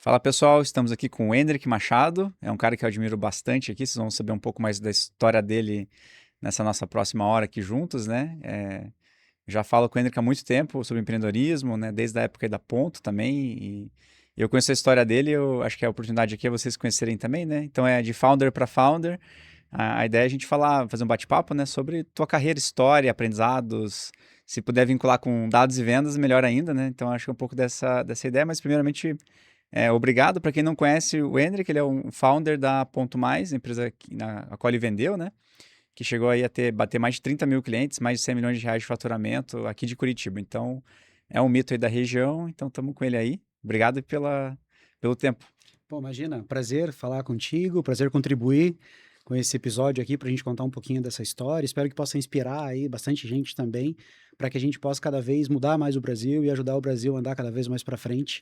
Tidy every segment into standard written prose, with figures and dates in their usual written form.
Fala pessoal, estamos aqui com o Endrick Machado, é um cara que eu admiro bastante aqui, vocês vão saber um pouco mais da história dele nessa nossa próxima hora aqui juntos, né? Já falo com o Endrick há muito tempo sobre empreendedorismo, né? Desde a época aí da Ponto também, e eu conheço a história dele, eu acho que a oportunidade aqui é vocês conhecerem também, né? Então é de founder para founder, a ideia é a gente falar, fazer um bate-papo, né? Sobre tua carreira, história, aprendizados, se puder vincular com dados e vendas, melhor ainda, né? Então acho que é um pouco dessa ideia, mas primeiramente obrigado. Para quem não conhece o Hendrik, ele é um founder da Ponto Mais, empresa a qual ele vendeu, né? Que chegou aí a bater mais de 30 mil clientes, mais de 100 milhões de reais de faturamento aqui de Curitiba. Então, é um mito aí da região, então estamos com ele aí. Obrigado pelo tempo. Bom, imagina, prazer falar contigo, prazer contribuir com esse episódio aqui para a gente contar um pouquinho dessa história. Espero que possa inspirar aí bastante gente também, para que a gente possa cada vez mudar mais o Brasil e ajudar o Brasil a andar cada vez mais para frente.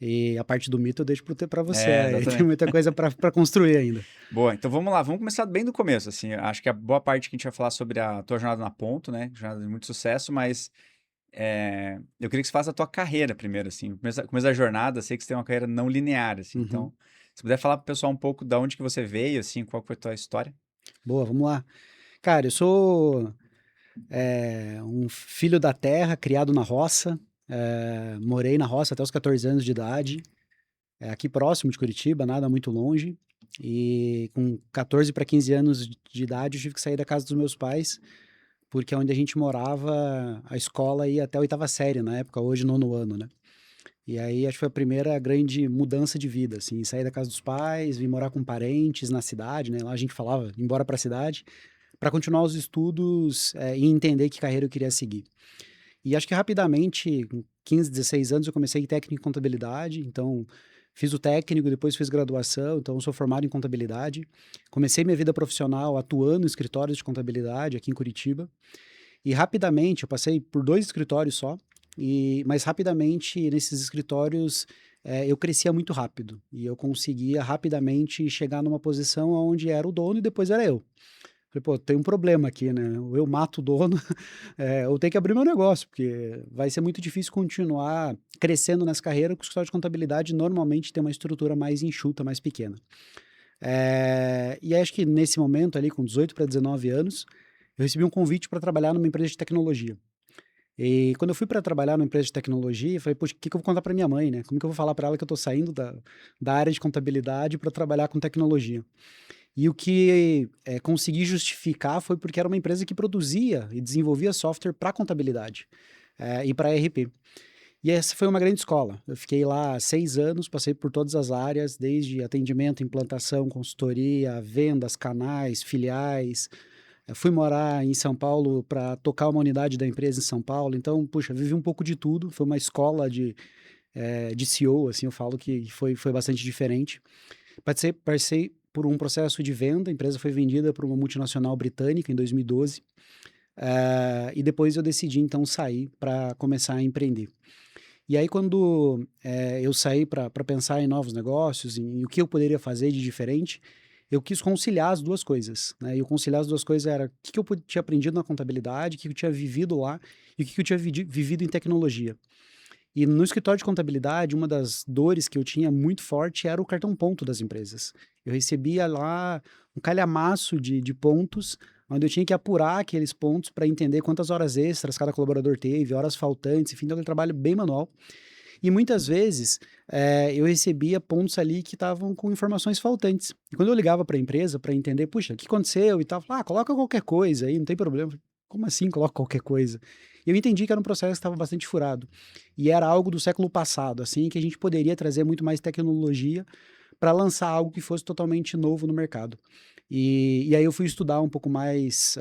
E a parte do mito eu deixo para você, É, aí tem exatamente. muita coisa para construir ainda. Boa, então vamos lá, vamos começar bem do começo, assim, eu acho que a boa parte que a gente vai falar sobre a tua jornada na Ponto, né, jornada de muito sucesso, mas eu queria que você faça a tua carreira primeiro, assim. Começo da jornada, sei que você tem uma carreira não linear, assim. Uhum. Então, se puder falar pro pessoal um pouco da onde que você veio, assim, qual foi a tua história. Boa, vamos lá. Cara, eu sou um filho da terra, criado na roça. Morei na roça até os 14 anos de idade. Aqui próximo de Curitiba, nada muito longe. E com 14 para 15 anos de idade, eu tive que sair da casa dos meus pais, porque onde a gente morava, a escola ia até a oitava série na época, hoje nono ano, né? E aí acho que foi a primeira grande mudança de vida, assim, sair da casa dos pais, vim morar com parentes na cidade, né? Lá a gente falava, ir embora para a cidade, para continuar os estudos e entender que carreira eu queria seguir. E acho que rapidamente, com 15, 16 anos, eu comecei em técnico em contabilidade, então fiz o técnico, depois fiz graduação, então sou formado em contabilidade. Comecei minha vida profissional atuando em escritórios de contabilidade aqui em Curitiba. E rapidamente, eu passei por dois escritórios só, mas rapidamente nesses escritórios eu crescia muito rápido. E eu conseguia rapidamente chegar numa posição onde era o dono e depois era eu. Falei, pô, tem um problema aqui, né? Ou eu mato o dono, ou tenho que abrir meu negócio, porque vai ser muito difícil continuar crescendo nessa carreira, porque o escritório de contabilidade normalmente tem uma estrutura mais enxuta, mais pequena. E acho que nesse momento ali, com 18 para 19 anos, eu recebi um convite para trabalhar numa empresa de tecnologia. E quando eu fui para trabalhar numa empresa de tecnologia, eu falei, poxa, o que que eu vou contar para minha mãe, né? Como que eu vou falar para ela que eu estou saindo da área de contabilidade para trabalhar com tecnologia? E o que consegui justificar foi porque era uma empresa que produzia e desenvolvia software para contabilidade e para ERP. E essa foi uma grande escola. Eu fiquei lá 6 anos, passei por todas as áreas, desde atendimento, implantação, consultoria, vendas, canais, filiais. Fui morar em São Paulo para tocar uma unidade da empresa em São Paulo. Então, puxa, vivi um pouco de tudo. Foi uma escola de CEO, assim, eu falo que foi bastante diferente. Passei por um processo de venda, a empresa foi vendida para uma multinacional britânica em 2012, e depois eu decidi então sair para começar a empreender. E aí quando eu saí para pensar em novos negócios, em o que eu poderia fazer de diferente, eu quis conciliar as duas coisas, né? E o conciliar as duas coisas era o que eu tinha aprendido na contabilidade, o que eu tinha vivido lá e o que eu tinha vivido em tecnologia. E no escritório de contabilidade, uma das dores que eu tinha muito forte era o cartão ponto das empresas. Eu recebia lá um calhamaço de pontos, onde eu tinha que apurar aqueles pontos para entender quantas horas extras cada colaborador teve, horas faltantes, enfim, então aquele trabalho bem manual. E muitas vezes eu recebia pontos ali que estavam com informações faltantes. E quando eu ligava para a empresa para entender, puxa, o que aconteceu e tal, falava, coloca qualquer coisa aí, não tem problema. Como assim coloca qualquer coisa? E eu entendi que era um processo que estava bastante furado. E era algo do século passado, assim, que a gente poderia trazer muito mais tecnologia para lançar algo que fosse totalmente novo no mercado. E aí eu fui estudar um pouco mais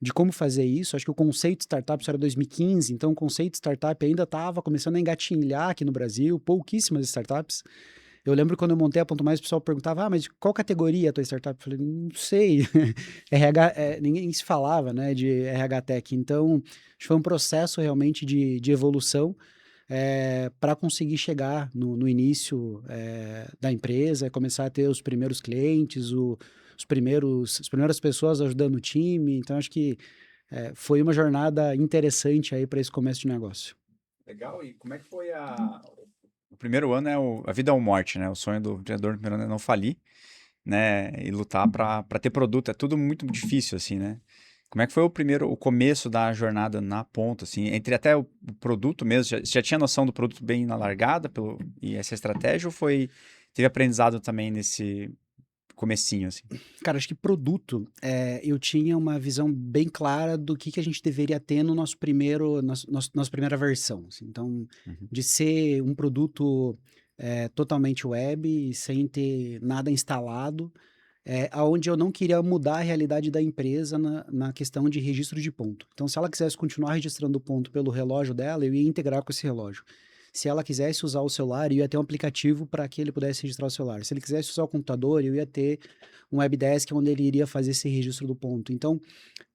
de como fazer isso. Acho que o conceito de startup isso era 2015, então o conceito de startup ainda estava começando a engatinhar aqui no Brasil, pouquíssimas startups. Eu lembro quando eu montei a Ponto Mais, o pessoal perguntava, mas qual categoria é a tua startup? Eu falei, não sei, RH, ninguém se falava, né, de RH Tech, então acho que foi um processo realmente de evolução para conseguir chegar no início da empresa, começar a ter os primeiros clientes, as primeiras pessoas ajudando o time. Então, acho que foi uma jornada interessante aí para esse começo de negócio. Legal, e como é que foi o primeiro ano é a vida ou morte, né? O sonho do empreendedor no primeiro ano é não falir, né? E lutar para ter produto. É tudo muito difícil, assim, né? Como é que foi o começo da jornada na ponta, assim, entre até o produto mesmo? Você já tinha noção do produto bem na largada e essa estratégia, ou teve aprendizado também nesse comecinho, assim? Cara, acho que produto, eu tinha uma visão bem clara do que a gente deveria ter no nosso nossa primeira versão, assim. Então, Uhum. de ser um produto totalmente web, sem ter nada instalado, aonde eu não queria mudar a realidade da empresa na questão de registro de ponto. Então, se ela quisesse continuar registrando o ponto pelo relógio dela, eu ia integrar com esse relógio. Se ela quisesse usar o celular, eu ia ter um aplicativo para que ele pudesse registrar o celular. Se ele quisesse usar o computador, eu ia ter um webdesk onde ele iria fazer esse registro do ponto. Então,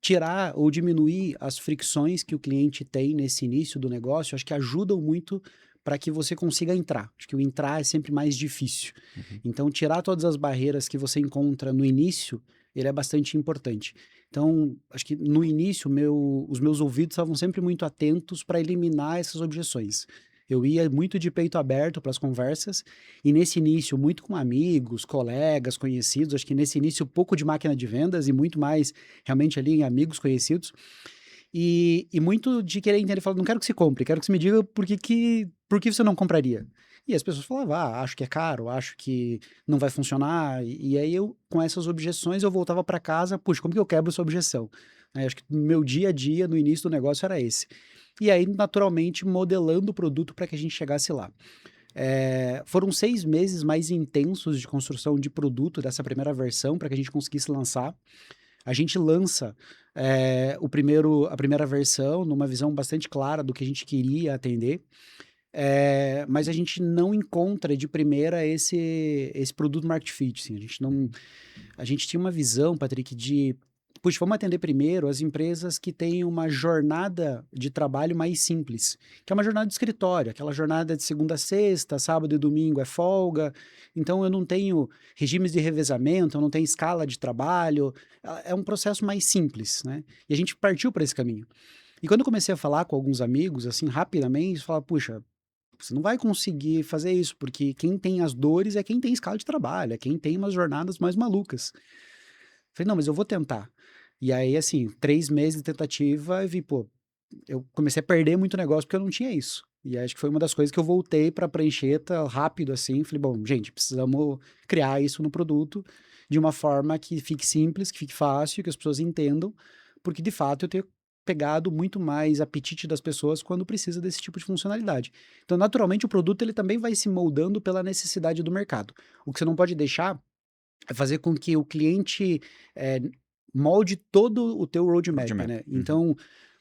tirar ou diminuir as fricções que o cliente tem nesse início do negócio, acho que ajudam muito para que você consiga entrar. Acho que o entrar é sempre mais difícil. Uhum. Então, tirar todas as barreiras que você encontra no início, ele é bastante importante. Então, acho que no início, os meus ouvidos estavam sempre muito atentos para eliminar essas objeções. Eu ia muito de peito aberto para as conversas, e nesse início, muito com amigos, colegas, conhecidos, acho que nesse início, pouco de máquina de vendas e muito mais realmente ali em amigos conhecidos, e muito de querer entender, falar, não quero que se compre, quero que você me diga por que você não compraria. E as pessoas falavam, acho que é caro, acho que não vai funcionar, e aí eu, com essas objeções, eu voltava para casa, puxa, como que eu quebro essa objeção? Acho que meu dia a dia, no início do negócio, era esse. E aí, naturalmente, modelando o produto para que a gente chegasse lá. Foram 6 meses mais intensos de construção de produto dessa primeira versão para que a gente conseguisse lançar. A gente lança a primeira versão numa visão bastante clara do que a gente queria atender, mas a gente não encontra de primeira esse produto market fit, assim, a gente tinha uma visão, Patrick, de puxa, vamos atender primeiro as empresas que têm uma jornada de trabalho mais simples, que é uma jornada de escritório, aquela jornada de segunda a sexta, sábado e domingo é folga, então eu não tenho regimes de revezamento, eu não tenho escala de trabalho, é um processo mais simples, né? E a gente partiu para esse caminho. E quando eu comecei a falar com alguns amigos, assim, rapidamente, falar, puxa, você não vai conseguir fazer isso, porque quem tem as dores é quem tem escala de trabalho, é quem tem umas jornadas mais malucas. Falei, não, mas eu vou tentar. E aí, assim, 3 meses de tentativa, eu vi, pô, eu comecei a perder muito negócio porque eu não tinha isso. E acho que foi uma das coisas que eu voltei para a prancheta rápido, assim. Falei, bom, gente, precisamos criar isso no produto de uma forma que fique simples, que fique fácil, que as pessoas entendam, porque de fato eu tenho pegado muito mais apetite das pessoas quando precisa desse tipo de funcionalidade. Então, naturalmente, o produto ele também vai se moldando pela necessidade do mercado. O que você não pode deixar é fazer com que o cliente eh, molde todo o teu roadmap, Roadmap. né? Uhum. Então,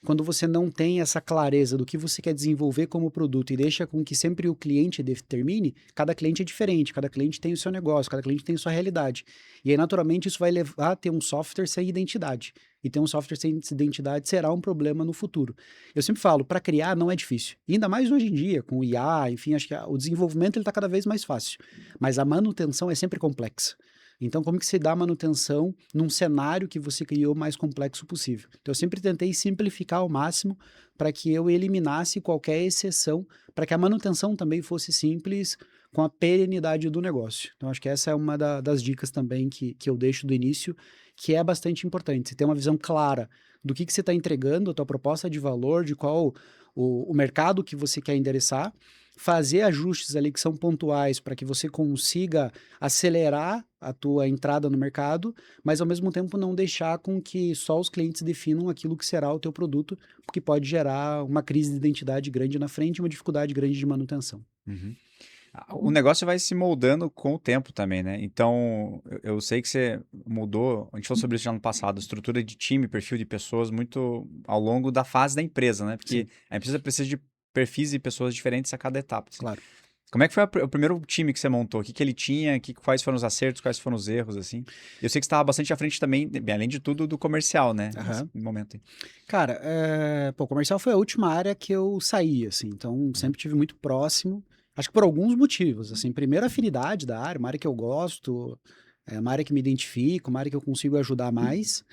quando você não tem essa clareza do que você quer desenvolver como produto e deixa com que sempre o cliente determine, cada cliente é diferente, cada cliente tem o seu negócio, cada cliente tem a sua realidade. E aí, naturalmente, isso vai levar a ter um software sem identidade. E ter um software sem identidade será um problema no futuro. Eu sempre falo, para criar não é difícil. E ainda mais hoje em dia, com o IA, enfim, acho que o desenvolvimento está cada vez mais fácil. Mas a manutenção é sempre complexa. Então, como que se dá manutenção num cenário que você criou mais complexo possível? Então, eu sempre tentei simplificar ao máximo para que eu eliminasse qualquer exceção, para que a manutenção também fosse simples com a perenidade do negócio. Então, acho que essa é uma das dicas também que eu deixo do início, que é bastante importante. Você ter uma visão clara do que você está entregando, a tua proposta de valor, de qual o mercado que você quer endereçar, fazer ajustes ali que são pontuais para que você consiga acelerar a tua entrada no mercado, mas ao mesmo tempo não deixar com que só os clientes definam aquilo que será o teu produto, porque pode gerar uma crise de identidade grande na frente e uma dificuldade grande de manutenção. Uhum. O negócio vai se moldando com o tempo também, né? Então, eu sei que você mudou, a gente falou sobre isso já no passado, estrutura de time, perfil de pessoas muito ao longo da fase da empresa, né? Porque Sim, a empresa precisa de perfis e pessoas diferentes a cada etapa, assim. claro. Como é que foi o primeiro time que você montou? O que ele tinha? Quais foram os acertos? Quais foram os erros, assim? Eu sei que você estava bastante à frente também, bem, além de tudo, do comercial, né? Nesse Aham. momento aí. Cara, pô, comercial foi a última área que eu saí, assim, então Uhum. sempre tive muito próximo, acho que por alguns motivos, assim, primeiro a afinidade da área, uma área que eu gosto, É uma área que me identifico, uma área que eu consigo ajudar mais.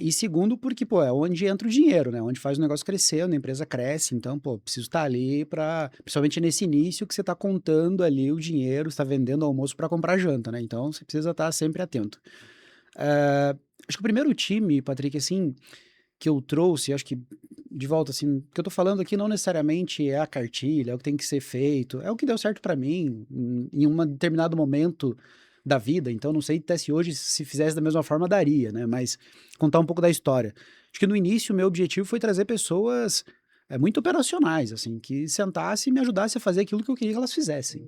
E segundo, porque, pô, é onde entra o dinheiro, né? Onde faz o negócio crescer, onde a empresa cresce. Então, pô, preciso estar ali para, principalmente nesse início que você está contando ali o dinheiro, está vendendo almoço para comprar janta, né? Então, você precisa estar sempre atento. Acho que o primeiro time, Patrick, assim, que eu trouxe, acho que de volta, assim, o que eu tô falando aqui não necessariamente é a cartilha, é o que tem que ser feito, é o que deu certo para mim em um determinado momento da vida. Então, não sei até se hoje, se fizesse da mesma forma, daria, né? Mas contar um pouco da história. Acho que no início, o meu objetivo foi trazer pessoas muito operacionais, assim, que sentassem e me ajudassem a fazer aquilo que eu queria que elas fizessem.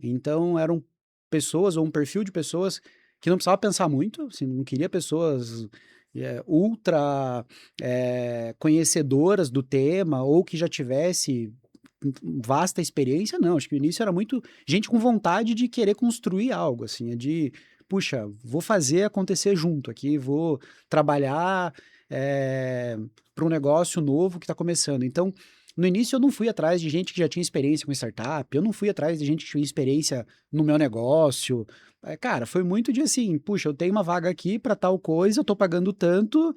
Então, eram pessoas ou um perfil de pessoas que não precisava pensar muito, assim, não queria pessoas ultra conhecedoras do tema ou que já tivesse vasta experiência, não. Acho que o início era muito gente com vontade de querer construir algo, assim, puxa, vou fazer acontecer junto aqui, vou trabalhar para um negócio novo que está começando. Então, no início eu não fui atrás de gente que já tinha experiência com startup, eu não fui atrás de gente que tinha experiência no meu negócio. Cara, foi muito de assim, puxa, eu tenho uma vaga aqui para tal coisa, eu tô pagando tanto.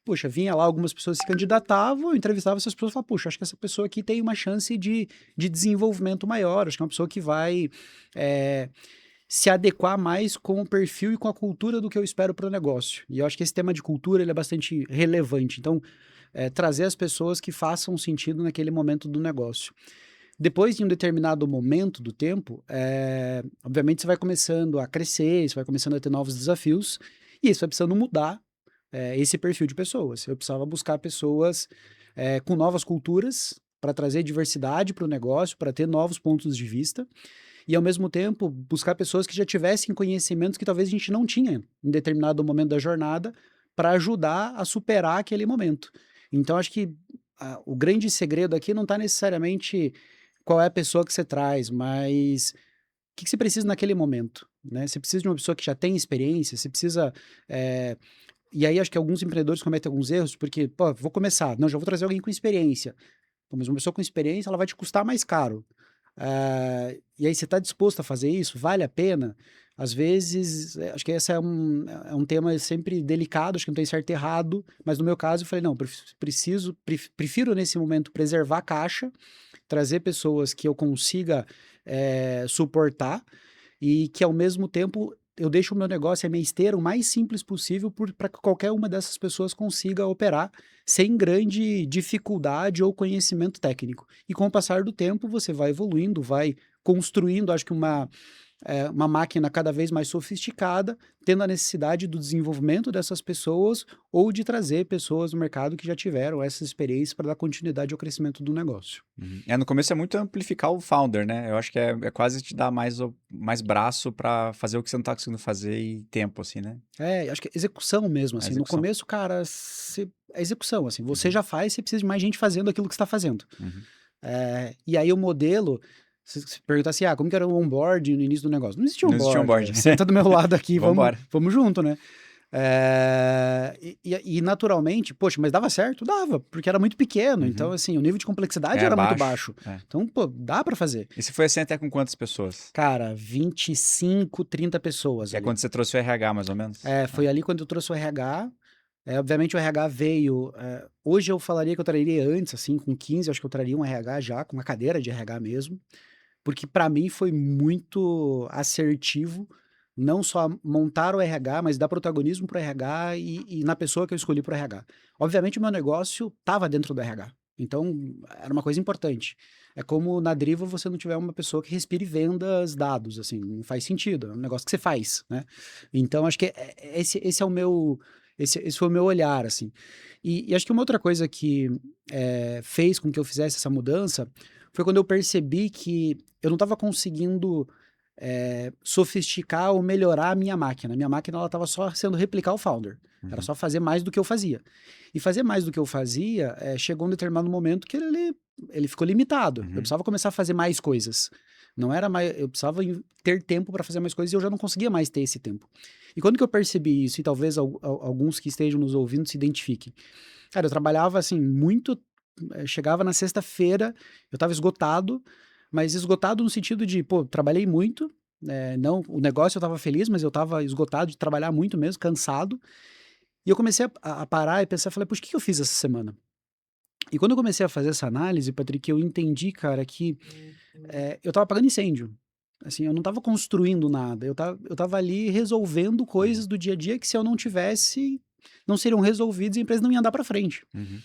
Puxa, vinha lá, algumas pessoas se candidatavam, eu entrevistava essas pessoas e falava, puxa, acho que essa pessoa aqui tem uma chance de desenvolvimento maior, acho que é uma pessoa que vai se adequar mais com o perfil e com a cultura do que eu espero para o negócio. E eu acho que esse tema de cultura ele é bastante relevante. Então, trazer as pessoas que façam sentido naquele momento do negócio. Depois de um determinado momento do tempo, obviamente você vai começando a crescer, você vai começando a ter novos desafios, e isso vai precisando mudar esse perfil de pessoas. Eu precisava buscar pessoas com novas culturas para trazer diversidade para o negócio, para ter novos pontos de vista, e ao mesmo tempo buscar pessoas que já tivessem conhecimentos que talvez a gente não tinha em determinado momento da jornada para ajudar a superar aquele momento. Então, acho que o grande segredo aqui não está necessariamente qual é a pessoa que você traz, mas o que você precisa naquele momento, né? Você precisa de uma pessoa que já tem experiência, você precisa... E aí acho que alguns empreendedores cometem alguns erros, porque, pô, vou começar, não, já vou trazer alguém com experiência. Pô, mas uma pessoa com experiência, ela vai te custar mais caro. E aí você está disposto a fazer isso? Vale a pena? Às vezes, acho que esse é um tema sempre delicado, acho que não tem certo e errado, mas no meu caso eu falei, não, prefiro nesse momento preservar a caixa, trazer pessoas que eu consiga suportar e que ao mesmo tempo eu deixo o meu negócio, a minha esteira, o mais simples possível para que qualquer uma dessas pessoas consiga operar sem grande dificuldade ou conhecimento técnico. E com o passar do tempo, você vai evoluindo, vai construindo, acho que uma máquina cada vez mais sofisticada, tendo a necessidade do desenvolvimento dessas pessoas ou de trazer pessoas no mercado que já tiveram essa experiência para dar continuidade ao crescimento do negócio. No começo é muito amplificar o founder, né? Eu acho que é quase te dar mais braço para fazer o que você não tá conseguindo fazer e tempo, assim, né? Acho que é execução mesmo, A assim. No execução. começo, cara, é execução, assim. Você já faz, você precisa de mais gente fazendo aquilo que você está fazendo. Uhum. E aí o modelo, se perguntar assim, como que era o onboard no início do negócio? Não existia Não existia onboard, onboard. velho. Senta do meu lado aqui, vamos, Vambora. vamos junto, né? E naturalmente, poxa, mas dava certo? Dava, porque era muito pequeno. Então, assim, o nível de complexidade era muito baixo. É. Então, pô, dá para fazer. E você foi assim até com quantas pessoas? Cara, 25, 30 pessoas Que é ali. quando você trouxe o RH, mais ou menos? Foi ali quando eu trouxe o RH. Obviamente o RH veio. Hoje eu falaria que eu traria antes, assim, com 15, acho que eu traria um RH já, com uma cadeira de RH mesmo, porque para mim foi muito assertivo, não só montar o RH, mas dar protagonismo para o RH e na pessoa que eu escolhi para o RH. Obviamente o meu negócio estava dentro do RH, então era uma coisa importante. É como na Driva você não tiver uma pessoa que respire vendas, dados, assim, não faz sentido, é um negócio que você faz, né? Então acho que esse é o meu. Esse foi o meu olhar, assim. E acho que uma outra coisa que fez com que eu fizesse essa mudança foi quando eu percebi que eu não estava conseguindo sofisticar ou melhorar a minha máquina. A minha máquina ela estava só sendo replicar o Founder. Era só fazer mais do que eu fazia. E fazer mais do que eu fazia, chegou um determinado momento que ele ficou limitado. Eu precisava começar a fazer mais coisas. Não era mais, eu precisava ter tempo para fazer mais coisas e eu já não conseguia mais ter esse tempo. E quando que eu percebi isso, e talvez alguns que estejam nos ouvindo se identifiquem. Cara, eu trabalhava assim muito, chegava na sexta-feira, eu estava esgotado, mas esgotado no sentido de, pô, trabalhei muito, Não, o negócio eu estava feliz, mas eu estava esgotado de trabalhar muito mesmo, cansado. E eu comecei a parar e pensar, falei, puxa, o que eu fiz essa semana? E quando eu comecei a fazer essa análise, Patrick, eu entendi, cara, que eu estava apagando incêndio. Assim, eu não estava construindo nada, eu tava ali resolvendo Uhum. coisas do dia a dia que se eu não tivesse, não seriam resolvidas e a empresa não ia andar para frente. Uhum.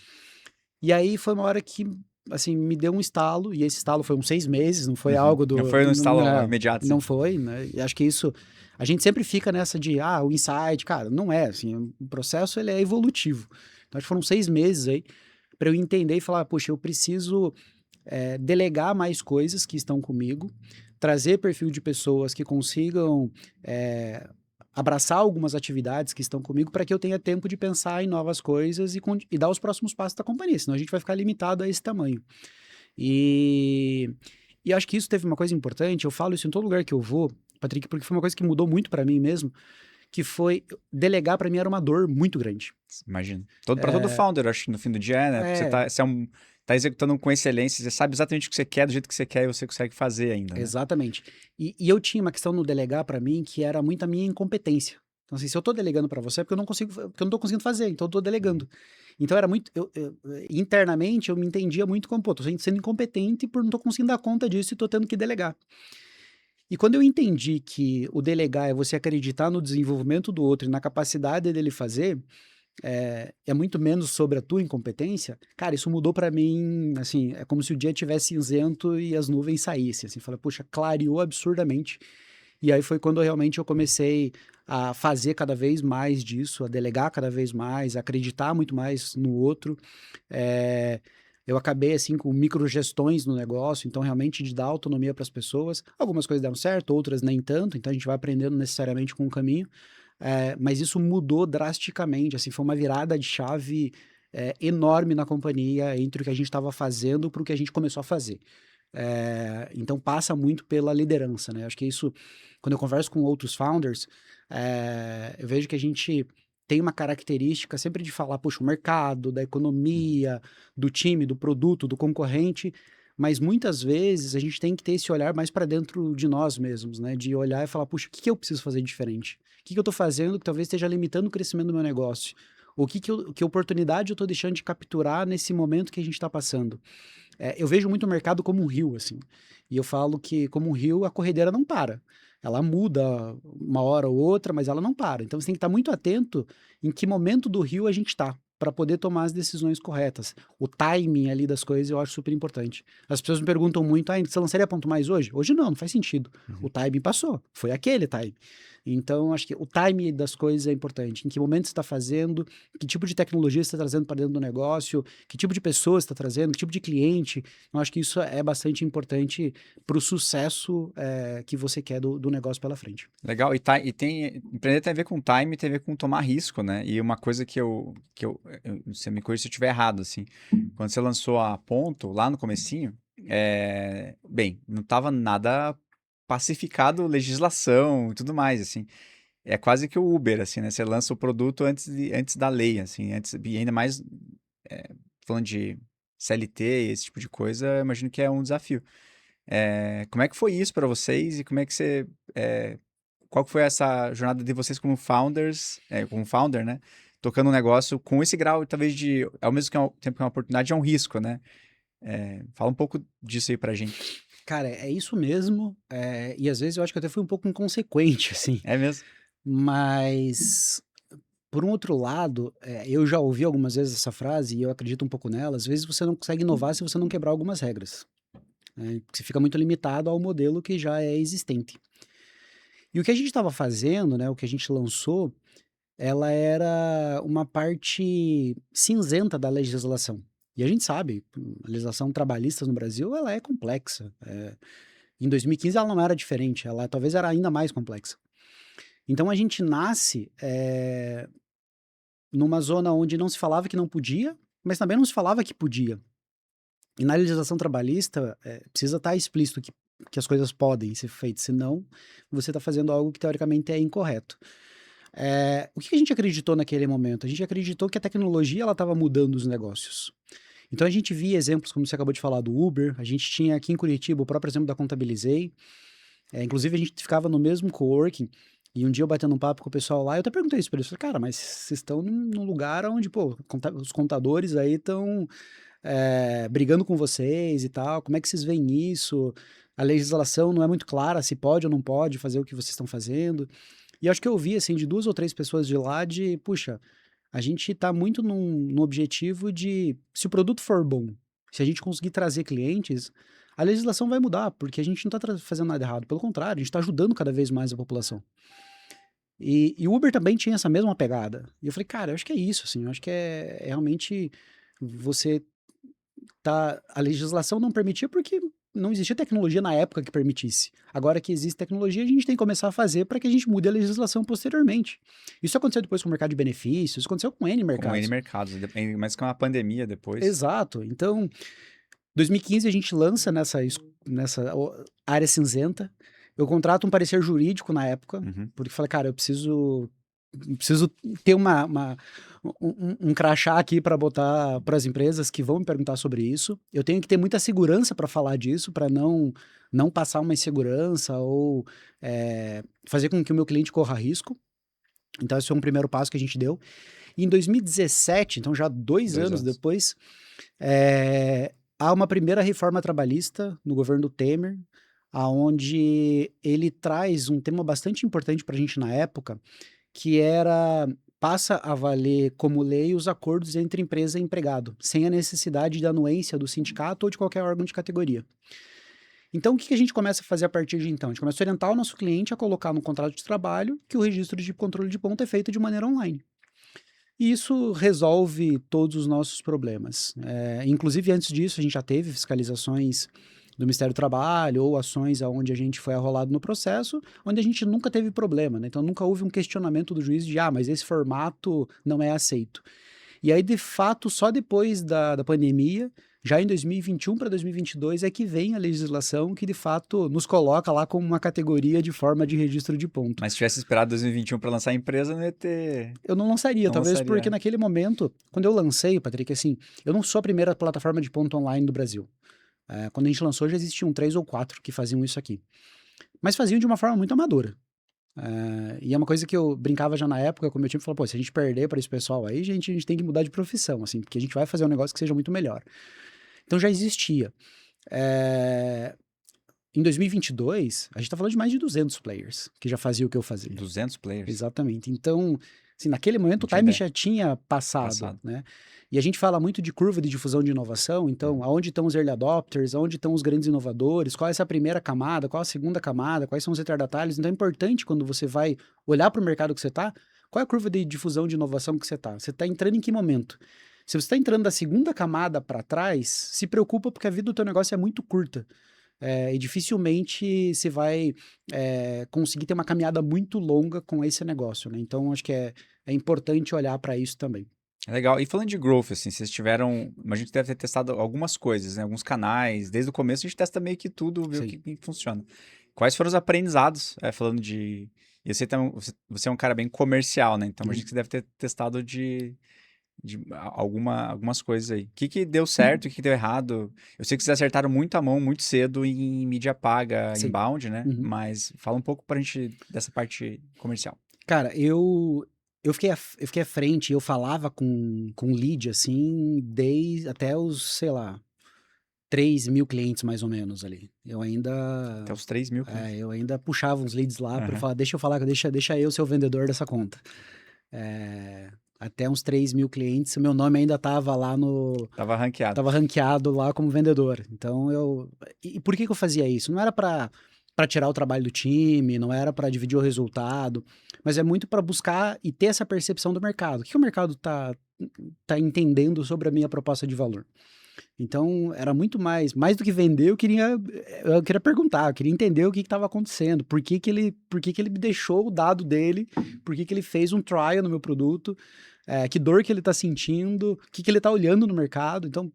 E aí foi uma hora que, assim, me deu um estalo, e esse estalo foi uns 6 meses, não foi Uhum. algo Não do. foi no instalo Não, imediato, assim. não foi, né? E acho que isso. A gente sempre fica nessa de, o insight, cara, não é, assim, o processo ele é evolutivo. Então, acho que foram 6 meses aí para eu entender e falar, poxa, eu preciso delegar mais coisas que estão comigo, trazer perfil de pessoas que consigam é, abraçar algumas atividades que estão comigo para que eu tenha tempo de pensar em novas coisas e dar os próximos passos da companhia, senão a gente vai ficar limitado a esse tamanho. E, e acho que isso teve uma coisa importante, eu falo isso em todo lugar que eu vou, Patrick, porque foi uma coisa que mudou muito para mim mesmo, que foi delegar para mim era uma dor muito grande. Imagino. Para todo founder, acho que no fim do dia, né? Porque É, tá executando com excelência, você sabe exatamente o que você quer, do jeito que você quer, e você consegue fazer ainda, né? exatamente. E eu tinha uma questão no delegar para mim que era muito a minha incompetência. Então, assim, se eu tô delegando para você é porque eu não consigo, porque eu não tô conseguindo fazer, então eu tô delegando. Então era muito, internamente eu me entendia muito como, pô, tô sendo incompetente por não tô conseguindo dar conta disso e tô tendo que delegar. E quando eu entendi que o delegar é você acreditar no desenvolvimento do outro e na capacidade dele fazer, é muito menos sobre a tua incompetência, cara, isso mudou pra mim, assim, é como se o dia tivesse cinzento e as nuvens saíssem, assim, falei, puxa, clareou absurdamente. E aí foi quando realmente eu comecei a fazer cada vez mais disso, a delegar cada vez mais, a acreditar muito mais no outro. É, eu acabei, assim, com microgestões no negócio, então realmente de dar autonomia para as pessoas. Algumas coisas deram certo, outras nem tanto, então a gente vai aprendendo necessariamente com o caminho. Mas isso mudou drasticamente, assim, foi uma virada de chave enorme na companhia entre o que a gente estava fazendo para o que a gente começou a fazer. Então passa muito pela liderança, né? Acho que isso, quando eu converso com outros founders, eu vejo que a gente tem uma característica sempre de falar, puxa, o mercado, da economia, do time, do produto, do concorrente, mas muitas vezes a gente tem que ter esse olhar mais para dentro de nós mesmos, né? De olhar e falar, puxa, o que que eu preciso fazer diferente? O que que eu estou fazendo que talvez esteja limitando o crescimento do meu negócio? O que oportunidade eu estou deixando de capturar nesse momento que a gente está passando? Eu vejo muito o mercado como um rio, assim. E eu falo que, como um rio, a corredeira não para. Ela muda uma hora ou outra, mas ela não para. Então você tem que estar muito atento em que momento do rio a gente está, para poder tomar as decisões corretas. O timing ali das coisas eu acho super importante. As pessoas me perguntam muito: você lançaria ponto mais hoje? Hoje não faz sentido. O Uhum. timing passou, foi aquele timing. Então, acho que o timing das coisas é importante. Em que momento você está fazendo, que tipo de tecnologia você está trazendo para dentro do negócio, que tipo de pessoas está trazendo, que tipo de cliente. Eu acho que isso é bastante importante para o sucesso que você quer do negócio pela frente. Legal. Empreender tem a ver com time, tem a ver com tomar risco, né? E uma coisa você me corrija se eu estiver errado, assim. Quando você lançou a Ponto, lá no comecinho, bem, não estava nada pacificado legislação e tudo mais, assim. É quase que o Uber, assim, né? Você lança o produto antes da lei, assim, e ainda mais falando de CLT e esse tipo de coisa, eu imagino que é um desafio. Como é que foi isso para vocês e como é que qual que foi essa jornada de vocês como founders, como founder, né? Tocando um negócio com esse grau, talvez ao mesmo tempo que é uma oportunidade, é um risco, né? Fala um pouco disso aí pra gente. Cara, é isso mesmo. E às vezes eu acho que eu até fui um pouco inconsequente, assim. É mesmo? Mas, por um outro lado, eu já ouvi algumas vezes essa frase e eu acredito um pouco nela. Às vezes você não consegue inovar se você não quebrar algumas regras, né? Você fica muito limitado ao modelo que já é existente. E o que a gente estava fazendo, né, o que a gente lançou, ela era uma parte cinzenta da legislação. E a gente sabe, a legislação trabalhista no Brasil, ela é complexa. Em 2015 ela não era diferente, ela talvez era ainda mais complexa. Então a gente nasce numa zona onde não se falava que não podia, mas também não se falava que podia. E na legislação trabalhista, precisa estar explícito que as coisas podem ser feitas, senão você está fazendo algo que teoricamente é incorreto. O que a gente acreditou naquele momento? A gente acreditou que a tecnologia ela estava mudando os negócios. Então a gente via exemplos, como você acabou de falar, do Uber, a gente tinha aqui em Curitiba o próprio exemplo da Contabilizei. Inclusive, a gente ficava no mesmo coworking, e um dia eu batendo um papo com o pessoal lá, eu até perguntei isso pra eles. Falei, cara, mas vocês estão num lugar onde, pô, os contadores aí estão brigando com vocês e tal, como é que vocês veem isso? A legislação não é muito clara se pode ou não pode fazer o que vocês estão fazendo. E acho que eu ouvi, assim, de 2 ou 3 pessoas de lá de, puxa, a gente está muito num objetivo de, se o produto for bom, se a gente conseguir trazer clientes, a legislação vai mudar, porque a gente não está fazendo nada errado. Pelo contrário, a gente está ajudando cada vez mais a população. E o Uber também tinha essa mesma pegada. E eu falei, cara, eu acho que é isso, assim, eu acho que é realmente você tá. A legislação não permitia porque não existia tecnologia na época que permitisse. Agora que existe tecnologia, a gente tem que começar a fazer para que a gente mude a legislação posteriormente. Isso aconteceu depois com o mercado de benefícios, isso aconteceu com N Com N mercados. mercados, mas com a pandemia depois. Exato. Então, 2015 a gente lança área cinzenta. Eu contrato um parecer jurídico na época, Uhum. porque falei, cara, eu preciso ter um crachá aqui para botar para as empresas que vão me perguntar sobre isso. Eu tenho que ter muita segurança para falar disso, para não passar uma insegurança ou fazer com que o meu cliente corra risco. Então, esse foi um primeiro passo que a gente deu. E em 2017, então já 2 anos depois, há uma primeira reforma trabalhista no governo Temer, aonde ele traz um tema bastante importante para a gente na época, que passa a valer como lei os acordos entre empresa e empregado, sem a necessidade da anuência do sindicato ou de qualquer órgão de categoria. Então, o que a gente começa a fazer a partir de então? A gente começa a orientar o nosso cliente a colocar no contrato de trabalho que o registro de controle de ponto é feito de maneira online. E isso resolve todos os nossos problemas. Inclusive, antes disso, a gente já teve fiscalizações do Ministério do Trabalho ou ações onde a gente foi arrolado no processo, onde a gente nunca teve problema, né? Então, nunca houve um questionamento do juiz de, mas esse formato não é aceito. E aí, de fato, só depois da pandemia, já em 2021 para 2022, é que vem a legislação que, de fato, nos coloca lá como uma categoria de forma de registro de ponto. Mas se tivesse esperado 2021 para lançar a empresa, não ia ter. Eu não lançaria, talvez porque naquele momento, quando eu lancei, Patrick, assim, eu não sou a primeira plataforma de ponto online do Brasil. Quando a gente lançou, já existiam 3 ou 4 que faziam isso aqui. Mas faziam de uma forma muito amadora. E é uma coisa que eu brincava já na época com o meu time, falava, pô, se a gente perder para esse pessoal aí, a gente tem que mudar de profissão, assim, porque a gente vai fazer um negócio que seja muito melhor. Então já existia. Em 2022, a gente tá falando de mais de 200 players que já faziam o que eu fazia. 200 players? Exatamente. Então, assim, naquele momento o time já tinha passado, né? E a gente fala muito de curva de difusão de inovação, então, aonde estão os early adopters, aonde estão os grandes inovadores, qual é essa primeira camada, qual a segunda camada, quais são os retardatários. Então, é importante quando você vai olhar para o mercado que você está, qual é a curva de difusão de inovação que você está? Você está entrando em que momento? Se você está entrando da segunda camada para trás, se preocupa porque a vida do teu negócio é muito curta. E dificilmente você vai conseguir ter uma caminhada muito longa com esse negócio, né? Então, acho que é importante olhar para isso também. Legal. E falando de growth, assim, vocês tiveram. A gente deve ter testado algumas coisas, né? Alguns canais. Desde o começo a gente testa meio que tudo, vê o que funciona. Quais foram os aprendizados? Falando de. E você é um cara bem comercial, né? Então, imagino que você deve ter testado de algumas coisas aí. O que deu certo, o que deu errado? Eu sei que vocês acertaram muito a mão muito cedo em mídia paga, inbound, né? Uhum. Mas fala um pouco pra gente dessa parte comercial. Cara, eu fiquei à frente, eu falava com lead, assim, desde até os, sei lá, 3 mil clientes mais ou menos ali. Eu ainda... Até os 3 mil clientes. eu ainda puxava uns leads lá para falar, deixa eu ser o vendedor dessa conta. Até uns 3 mil clientes, o meu nome ainda estava lá no... Tava ranqueado. Tava ranqueado lá como vendedor. Então, E por que eu fazia isso? Não era para tirar o trabalho do time, não era para dividir o resultado, mas é muito para buscar e ter essa percepção do mercado. O que o mercado tá entendendo sobre a minha proposta de valor? Então, era muito mais do que vender, eu queria perguntar, eu queria entender o que estava acontecendo, por que ele me deixou o dado dele, por que ele fez um trial no meu produto, que dor que ele está sentindo, o que ele está olhando no mercado. Então,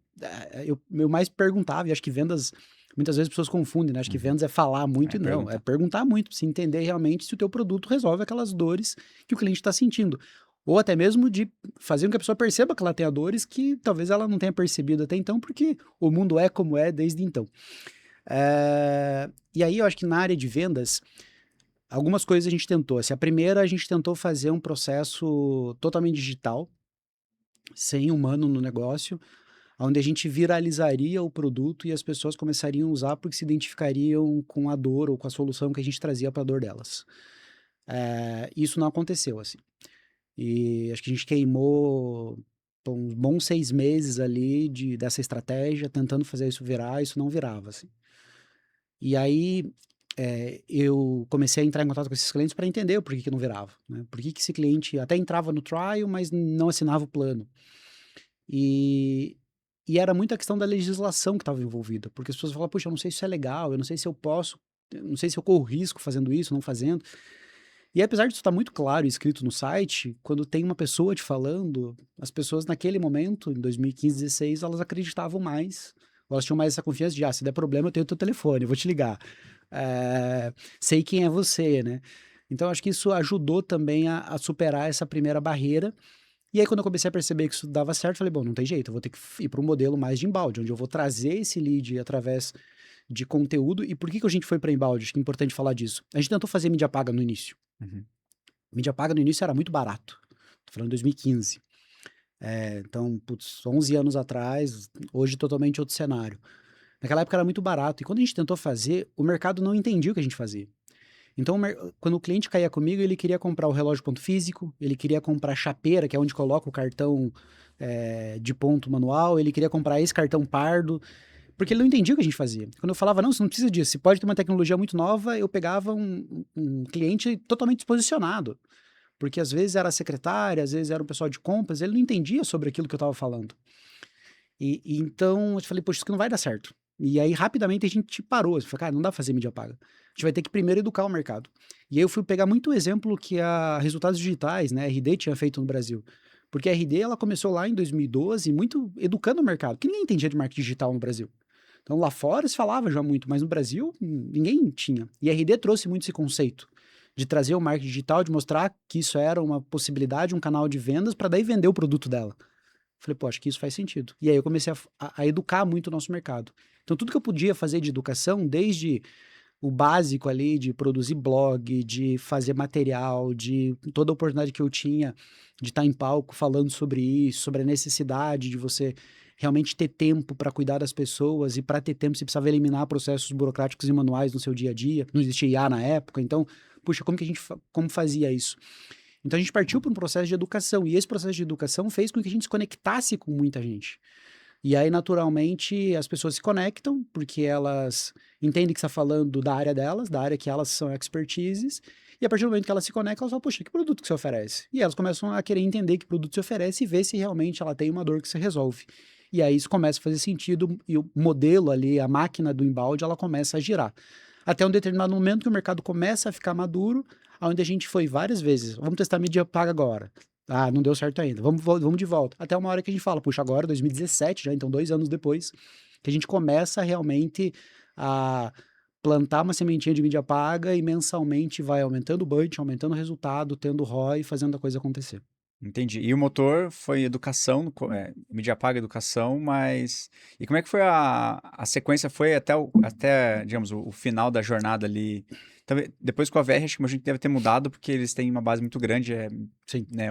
eu mais perguntava, e acho que vendas, muitas vezes as pessoas confundem, né? Acho que vendas é falar muito e não, é perguntar muito, para você entender realmente se o teu produto resolve aquelas dores que o cliente está sentindo. Ou até mesmo de fazer com que a pessoa perceba que ela tenha dores que talvez ela não tenha percebido até então, porque o mundo é como é desde então. E aí eu acho que na área de vendas, algumas coisas a gente tentou. Assim, a primeira, a gente tentou fazer um processo totalmente digital, sem humano no negócio, onde a gente viralizaria o produto e as pessoas começariam a usar porque se identificariam com a dor ou com a solução que a gente trazia para a dor delas. Isso não aconteceu, assim. E acho que a gente queimou uns bons 6 meses ali dessa estratégia, tentando fazer isso virar, isso não virava, assim. E aí eu comecei a entrar em contato com esses clientes para entender o porquê que não virava, né? Por que esse cliente até entrava no trial, mas não assinava o plano. E, e era muito a questão da legislação que estava envolvida, porque as pessoas falavam, puxa, eu não sei se isso é legal, eu não sei se eu posso, eu não sei se eu corro risco fazendo isso, não fazendo. E apesar disso estar muito claro e escrito no site, quando tem uma pessoa te falando, as pessoas naquele momento, em 2015, 2016, elas acreditavam mais, elas tinham mais essa confiança de, se der problema eu tenho o teu telefone, eu vou te ligar. Sei quem é você, né? Então acho que isso ajudou também a superar essa primeira barreira. E aí, quando eu comecei a perceber que isso dava certo, falei, bom, não tem jeito, eu vou ter que ir para um modelo mais de inbound, onde eu vou trazer esse lead através de conteúdo. E por que a gente foi para inbound? Acho que é importante falar disso. A gente tentou fazer mídia paga no início. Uhum. Mídia paga no início era muito barato. Tô falando de 2015. Então, putz, 11 anos atrás, hoje totalmente outro cenário. Naquela época era muito barato. E quando a gente tentou fazer, o mercado não entendia o que a gente fazia. Então, quando o cliente caía comigo, ele queria comprar o relógio ponto físico, ele queria comprar a chapeira, que é onde coloca o cartão de ponto manual, ele queria comprar esse cartão pardo, porque ele não entendia o que a gente fazia. Quando eu falava, não, você não precisa disso, você pode ter uma tecnologia muito nova, eu pegava um cliente totalmente desposicionado. Porque às vezes era a secretária, às vezes era o pessoal de compras, ele não entendia sobre aquilo que eu estava falando. E então eu falei, poxa, isso aqui não vai dar certo. E aí rapidamente a gente parou. Eu falei, cara, não dá pra fazer mídia paga. A gente vai ter que primeiro educar o mercado. E aí eu fui pegar muito o exemplo que a Resultados Digitais, né, a RD tinha feito no Brasil. Porque a RD ela começou lá em 2012, muito educando o mercado, que ninguém entendia de marketing digital no Brasil. Então lá fora se falava já muito, mas no Brasil ninguém tinha. E a RD trouxe muito esse conceito de trazer o marketing digital, de mostrar que isso era uma possibilidade, um canal de vendas para daí vender o produto dela. Falei, pô, acho que isso faz sentido. E aí eu comecei a educar muito o nosso mercado. Então, tudo que eu podia fazer de educação, desde o básico ali, de produzir blog, de fazer material, de toda a oportunidade que eu tinha de estar em palco falando sobre isso, sobre a necessidade de você realmente ter tempo para cuidar das pessoas e para ter tempo você precisava eliminar processos burocráticos e manuais no seu dia a dia. Não existia IA na época, então, puxa, como que a gente como fazia isso? Então a gente partiu para um processo de educação, e esse processo de educação fez com que a gente se conectasse com muita gente. E aí, naturalmente, as pessoas se conectam, porque elas entendem que está falando da área delas, da área que elas são expertises, e a partir do momento que elas se conectam, elas falam, poxa, que produto que você oferece? E elas começam a querer entender que produto você oferece e ver se realmente ela tem uma dor que você resolve. E aí isso começa a fazer sentido, e o modelo ali, a máquina do embalde, ela começa a girar. Até um determinado momento que o mercado começa a ficar maduro, onde a gente foi várias vezes. Vamos testar mídia paga agora. Ah, não deu certo ainda. Vamos de volta. Até uma hora que a gente fala, puxa, agora 2017 já, então 2 anos depois, que a gente começa realmente a plantar uma sementinha de mídia paga e mensalmente vai aumentando o budget, aumentando o resultado, tendo ROI e fazendo a coisa acontecer. Entendi. E o motor foi educação, mídia paga, educação, mas... E como é que foi a sequência? Foi até digamos, o final da jornada ali? Depois com a VR, acho que a gente deve ter mudado, porque eles têm uma base muito grande, Sim. né,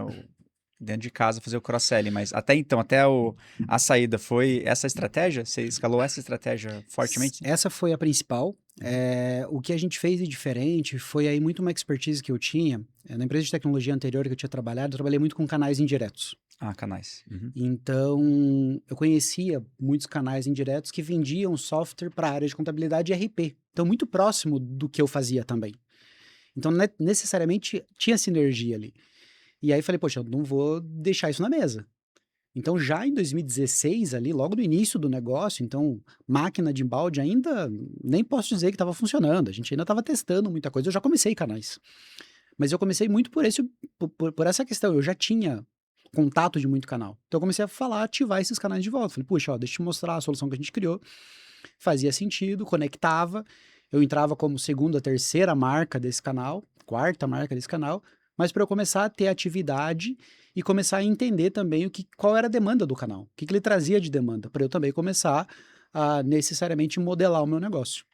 dentro de casa fazer o cross-selling, mas até então, a saída, foi essa estratégia? Você escalou essa estratégia fortemente? Essa foi a principal. Uhum. O que a gente fez de diferente foi aí muito uma expertise que eu tinha. Na empresa de tecnologia anterior que eu tinha trabalhado, eu trabalhei muito com canais indiretos. Ah, canais. Uhum. Então, eu conhecia muitos canais indiretos que vendiam software para a área de contabilidade e RP. Então, muito próximo do que eu fazia também. Então, necessariamente tinha sinergia ali. E aí falei, poxa, eu não vou deixar isso na mesa. Então, já em 2016, ali, logo no início do negócio, então, máquina de embalde ainda, nem posso dizer que estava funcionando, a gente ainda estava testando muita coisa, eu já comecei canais. Mas eu comecei muito por essa questão, eu já tinha contato de muito canal. Então, eu comecei a falar, ativar esses canais de volta. Falei, puxa, ó, deixa eu te mostrar a solução que a gente criou. Fazia sentido, conectava, eu entrava como segunda, terceira marca desse canal, quarta marca desse canal, mas para eu começar a ter atividade e começar a entender também qual era a demanda do canal, o que ele trazia de demanda, para eu também começar a necessariamente modelar o meu negócio.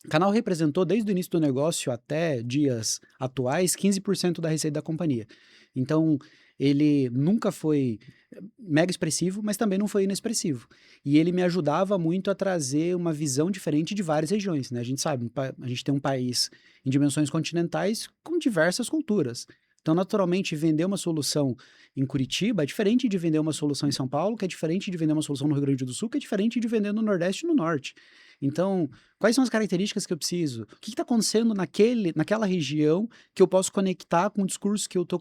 O canal representou, desde o início do negócio até dias atuais, 15% da receita da companhia. Então, ele nunca foi mega expressivo, mas também não foi inexpressivo. E ele me ajudava muito a trazer uma visão diferente de várias regiões, né? A gente sabe, a gente tem um país em dimensões continentais com diversas culturas. Então, naturalmente, vender uma solução em Curitiba é diferente de vender uma solução em São Paulo, que é diferente de vender uma solução no Rio Grande do Sul, que é diferente de vender no Nordeste e no Norte. Então, quais são as características que eu preciso? O que está acontecendo naquela região que eu posso conectar com o discurso que eu estou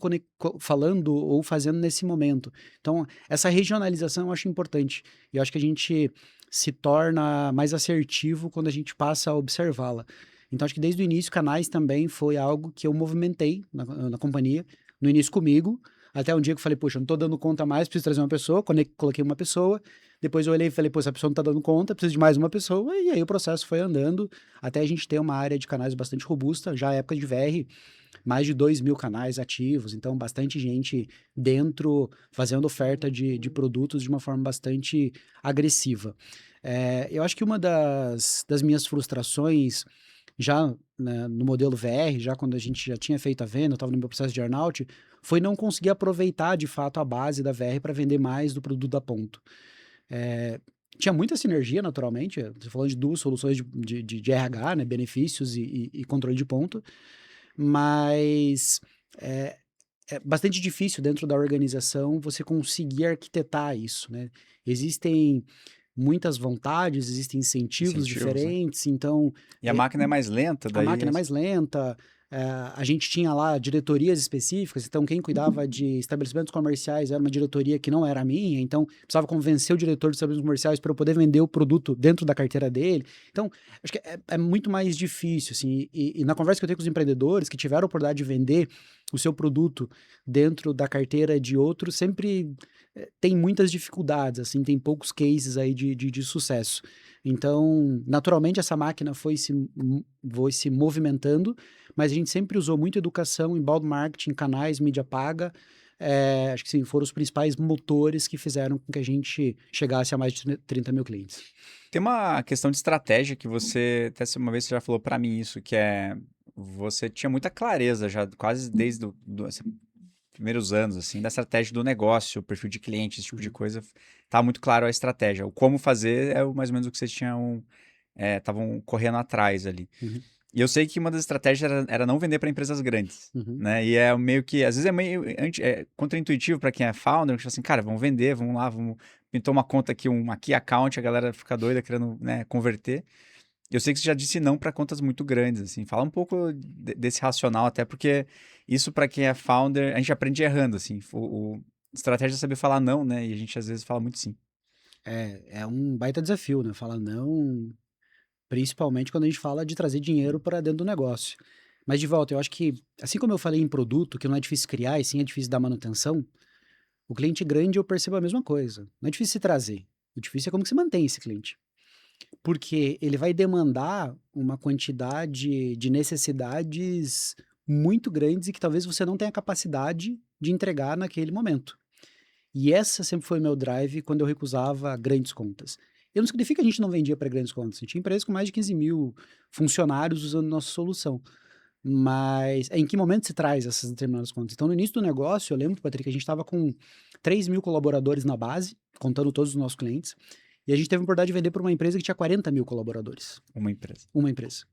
falando ou fazendo nesse momento? Então, essa regionalização eu acho importante. E eu acho que a gente se torna mais assertivo quando a gente passa a observá-la. Então, acho que desde o início, canais também foi algo que eu movimentei na companhia. No início comigo, até um dia que eu falei, poxa, eu não estou dando conta mais, preciso trazer uma pessoa. Coloquei uma pessoa. Depois eu olhei e falei, pô, essa pessoa não está dando conta, preciso de mais uma pessoa. E aí o processo foi andando até a gente ter uma área de canais bastante robusta. Já na época de VR, mais de 2.000 canais ativos. Então, bastante gente dentro fazendo oferta de produtos de uma forma bastante agressiva. Eu acho que uma das minhas frustrações já, né, no modelo VR, já quando a gente já tinha feito a venda, eu estava no meu processo de earnout, foi não conseguir aproveitar de fato a base da VR para vender mais do produto da Ponto. É, tinha muita sinergia, naturalmente, você falando de duas soluções de RH, né, benefícios e controle de ponto, mas é, é bastante difícil dentro da organização você conseguir arquitetar isso, né? Existem muitas vontades, existem incentivos Incentivos, né? diferentes, então E a máquina é mais lenta, a daí máquina é mais lenta, a gente tinha lá diretorias específicas, então quem cuidava de estabelecimentos comerciais era uma diretoria que não era a minha, então precisava convencer o diretor de estabelecimentos comerciais para eu poder vender o produto dentro da carteira dele. Então, acho que é muito mais difícil, assim, e na conversa que eu tenho com os empreendedores que tiveram a oportunidade de vender o seu produto dentro da carteira de outros, sempre tem muitas dificuldades, assim, tem poucos cases aí de sucesso. Então, naturalmente, essa máquina foi se movimentando, mas a gente sempre usou muito educação, inbound marketing, canais, mídia paga. Acho que sim, foram os principais motores que fizeram com que a gente chegasse a mais de 30 mil clientes. tem uma questão de estratégia que você, até uma vez você já falou pra mim isso, que é você tinha muita clareza já, quase desde assim, primeiros anos, assim, da estratégia do negócio, o perfil de cliente, esse tipo de Uhum, coisa, tá muito claro a estratégia. O como fazer é mais ou menos o que vocês tinham, estavam correndo atrás ali. uhum, E eu sei que uma das estratégias era não vender para empresas grandes, uhum. né? E é meio que, às vezes é meio contraintuitivo para quem é founder, que fala assim, cara, vamos vender, vamos lá, vamos pintou uma conta aqui, um key account, a galera fica doida querendo, né, converter. Eu sei que você já disse não para contas muito grandes, assim. Fala um pouco desse racional, até porque isso para quem é founder, a gente aprende errando, assim. Estratégia é saber falar não, né? E a gente às vezes fala muito sim. É um baita desafio, né? Falar não, principalmente quando a gente fala de trazer dinheiro para dentro do negócio. Mas, de volta, eu acho que, assim como eu falei em produto, que não é difícil criar e sim é difícil dar manutenção, o cliente grande eu percebo a mesma coisa. Não é difícil se trazer. O difícil é como que você mantém esse cliente. Porque ele vai demandar uma quantidade de necessidades muito grandes e que talvez você não tenha capacidade de entregar naquele momento. E essa sempre foi o meu drive quando eu recusava grandes contas. E não significa que a gente não vendia para grandes contas. A gente tinha empresas com mais de 15 mil funcionários usando nossa solução. Mas em que momento se traz essas determinadas contas? Então, no início do negócio, eu lembro, Patrick, a gente estava com 3 mil colaboradores na base, contando todos os nossos clientes, e a gente teve a oportunidade de vender para uma empresa que tinha 40 mil colaboradores. Uma empresa. Uma empresa.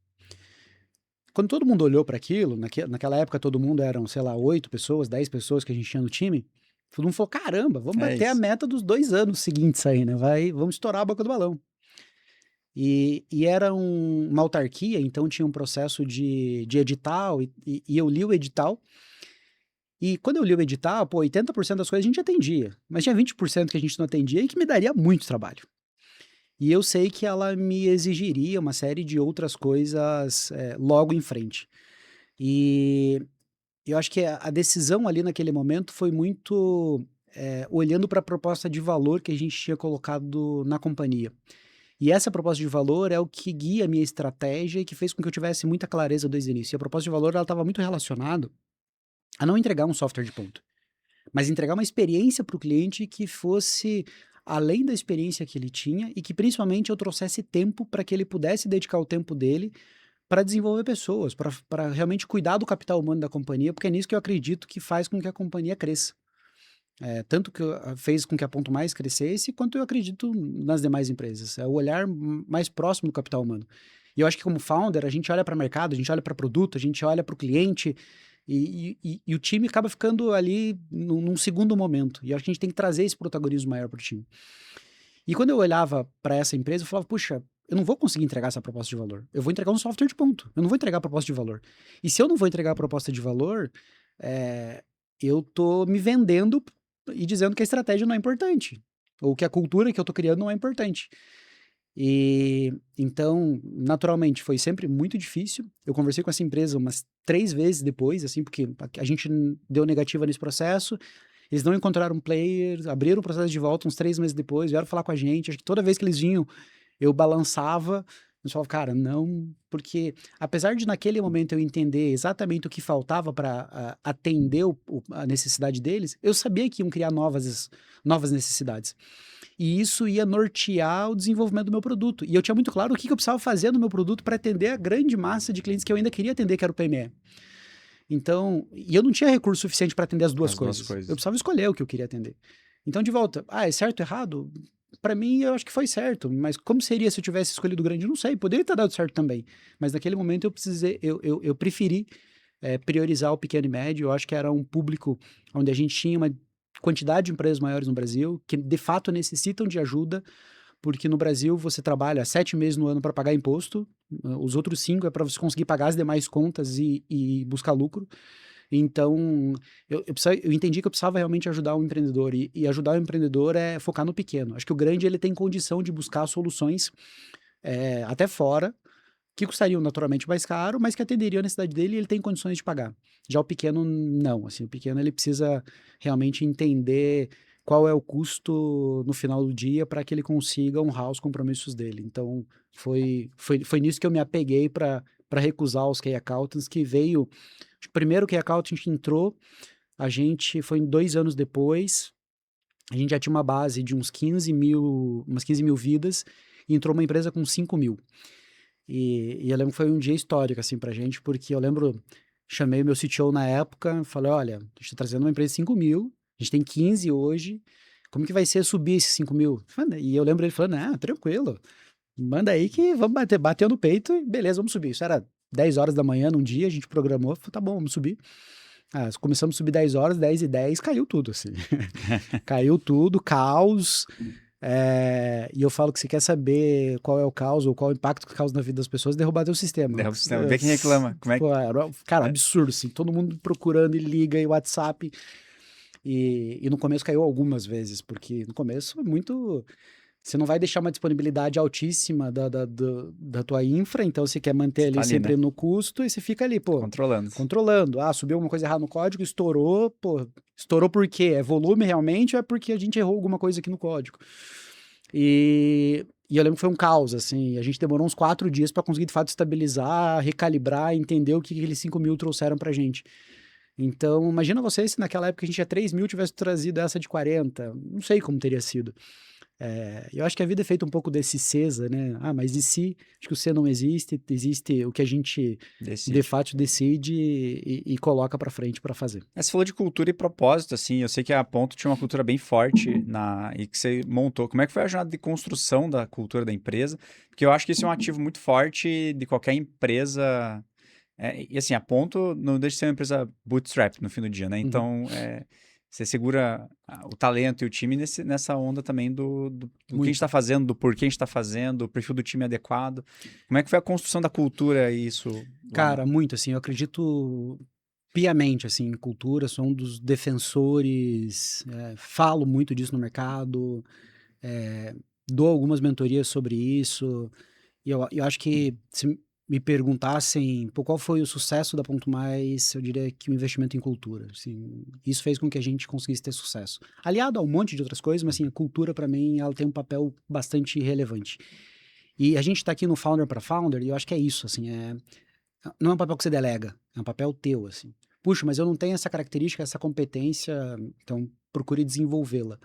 Quando todo mundo olhou para aquilo, naquela época todo mundo eram, sei lá, 8 pessoas, 10 pessoas que a gente tinha no time, todo mundo falou: caramba, vamos É bater a isso. meta dos 2 anos seguintes aí, né? Vamos estourar a boca do balão. E era uma autarquia, então tinha um processo de edital, e eu li o edital. E quando eu li o edital, pô, 80% das coisas a gente atendia, mas tinha 20% que a gente não atendia e que me daria muito trabalho. E eu sei que ela me exigiria uma série de outras coisas logo em frente. E eu acho que a decisão ali naquele momento foi muito olhando para a proposta de valor que a gente tinha colocado na companhia. E essa proposta de valor é o que guia a minha estratégia e que fez com que eu tivesse muita clareza desde o início. E a proposta de valor ela estava muito relacionada a não entregar um software de ponta, mas entregar uma experiência para o cliente que fosse além da experiência que ele tinha e que principalmente eu trouxesse tempo para que ele pudesse dedicar o tempo dele para desenvolver pessoas, para realmente cuidar do capital humano da companhia, porque é nisso que eu acredito que faz com que a companhia cresça. Tanto que fez com que a Ponto Mais crescesse, quanto eu acredito nas demais empresas. É o olhar mais próximo do capital humano. E eu acho que como founder, a gente olha para o mercado, a gente olha para produto, a gente olha para o cliente, e o time acaba ficando ali num segundo momento. E eu acho que a gente tem que trazer esse protagonismo maior para o time. E quando eu olhava para essa empresa, eu falava, puxa, eu não vou conseguir entregar essa proposta de valor. Eu vou entregar um software de ponto. Eu não vou entregar a proposta de valor. E se eu não vou entregar a proposta de valor, eu tô me vendendo e dizendo que a estratégia não é importante. Ou que a cultura que eu tô criando não é importante. E então, naturalmente, foi sempre muito difícil. Eu conversei com essa empresa umas 3 vezes depois, assim, porque a gente deu negativa nesse processo. Eles não encontraram um player, abriram o processo de volta uns 3 meses depois, vieram falar com a gente. Acho que toda vez que eles vinham, eu balançava. Eu falava, cara, não, porque apesar de naquele momento eu entender exatamente o que faltava para atender a necessidade deles, eu sabia que iam criar novas necessidades. E isso ia nortear o desenvolvimento do meu produto. E eu tinha muito claro o que eu precisava fazer no meu produto para atender a grande massa de clientes que eu ainda queria atender, que era o PME. Então, e eu não tinha recurso suficiente para atender as duas coisas. Eu precisava escolher o que eu queria atender. Então, de volta, é certo ou errado? Para mim, eu acho que foi certo, mas como seria se eu tivesse escolhido o grande? Eu não sei, poderia ter dado certo também. Mas naquele momento eu preferi priorizar o pequeno e médio. Eu acho que era um público onde a gente tinha uma quantidade de empresas maiores no Brasil que de fato necessitam de ajuda, porque no Brasil você trabalha 7 meses no ano para pagar imposto, os outros 5 é para você conseguir pagar as demais contas e buscar lucro. Então, eu entendi que eu precisava realmente ajudar o empreendedor, e ajudar o empreendedor é focar no pequeno. Acho que o grande ele tem condição de buscar soluções até fora, que custariam naturalmente mais caro, mas que atenderiam a necessidade dele e ele tem condições de pagar. Já o pequeno, não. Assim, o pequeno ele precisa realmente entender qual é o custo no final do dia para que ele consiga honrar os compromissos dele. Então, foi nisso que eu me apeguei para recusar os Key Accountants, que veio. O primeiro Key Accountant entrou, a gente foi 2 anos depois, a gente já tinha uma base de umas 15 mil vidas, e entrou uma empresa com 5 mil. E eu lembro que foi um dia histórico, assim, pra gente, porque eu lembro, chamei meu CTO na época, falei, olha, a gente tá trazendo uma empresa de 5 mil, a gente tem 15 hoje, como que vai ser subir esses 5 mil? E eu lembro ele falando, tranquilo, manda aí que vamos bateu no peito e beleza, vamos subir. Isso era 10 horas da manhã num dia, a gente programou, falou, tá bom, vamos subir. Começamos a subir 10 horas, 10 e 10, caiu tudo, assim. Caiu tudo, caos. E eu falo que se quer saber qual é o caos ou qual é o impacto que causa na vida das pessoas, derrubar teu sistema. Derruba o sistema. Vê quem reclama. Como é que... Cara, absurdo, assim. Todo mundo procurando e liga e WhatsApp. E no começo caiu algumas vezes, porque no começo é muito... Você não vai deixar uma disponibilidade altíssima da tua infra, então você quer manter ali sempre no custo e você fica ali, controlando. Subiu alguma coisa errada no código, estourou, estourou por quê? É volume realmente ou é porque a gente errou alguma coisa aqui no código? E eu lembro que foi um caos, assim, a gente demorou uns 4 dias para conseguir de fato estabilizar, recalibrar, entender o que aqueles 5 mil trouxeram pra gente. Então, imagina você se naquela época a gente tinha 3 mil, tivesse trazido essa de 40, não sei como teria sido. Eu acho que a vida é feita um pouco desse CESA, né? Mas e se? Acho que o C não existe, existe o que a gente de fato decide e coloca para frente para fazer. Você falou de cultura e propósito, assim, eu sei que a Ponto tinha uma cultura bem forte e que você montou. Como é que foi a jornada de construção da cultura da empresa? Porque eu acho que isso é um ativo muito forte de qualquer empresa. E assim, a Ponto não deixa de ser uma empresa bootstrap no fim do dia, né? Então, você segura o talento e o time nessa onda também do que a gente está fazendo, do porquê a gente está fazendo, o perfil do time adequado. Como é que foi a construção da cultura e isso? Cara, muito, assim, eu acredito piamente, assim, em cultura, sou um dos defensores, falo muito disso no mercado, dou algumas mentorias sobre isso, e eu acho que se me perguntassem qual foi o sucesso da Ponto Mais, eu diria que o investimento em cultura. Assim, isso fez com que a gente conseguisse ter sucesso. Aliado a um monte de outras coisas, mas assim, a cultura, para mim, ela tem um papel bastante relevante. E a gente está aqui no Founder para Founder, e eu acho que é isso, assim, não é um papel que você delega, é um papel teu, assim. Puxa, mas eu não tenho essa característica, essa competência, então procure desenvolvê-la.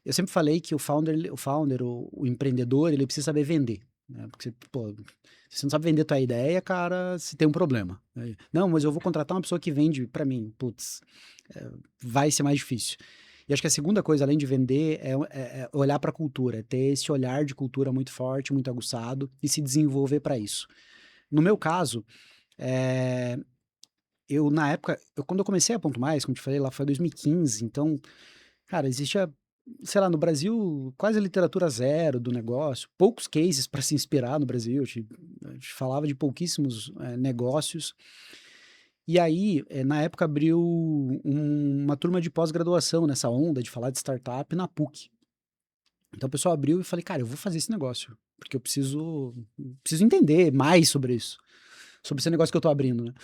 Eu sempre falei que o empreendedor, ele precisa saber vender, né? Porque, pô, se você não sabe vender tua ideia, cara, você tem um problema. Não, mas eu vou contratar uma pessoa que vende para mim. Putz, vai ser mais difícil. E acho que a segunda coisa, além de vender, é olhar para a cultura, é ter esse olhar de cultura muito forte, muito aguçado e se desenvolver para isso. No meu caso, é, na época, quando eu comecei a Ponto Mais, como te falei, lá foi 2015, então, cara, existia, sei lá, no Brasil, quase literatura zero do negócio, poucos cases para se inspirar no Brasil, a gente falava de pouquíssimos negócios. E aí, na época, abriu uma turma de pós-graduação nessa onda de falar de startup na PUC. Então o pessoal abriu e falei, cara, eu vou fazer esse negócio, porque eu preciso entender mais sobre isso, sobre esse negócio que eu tô abrindo, né?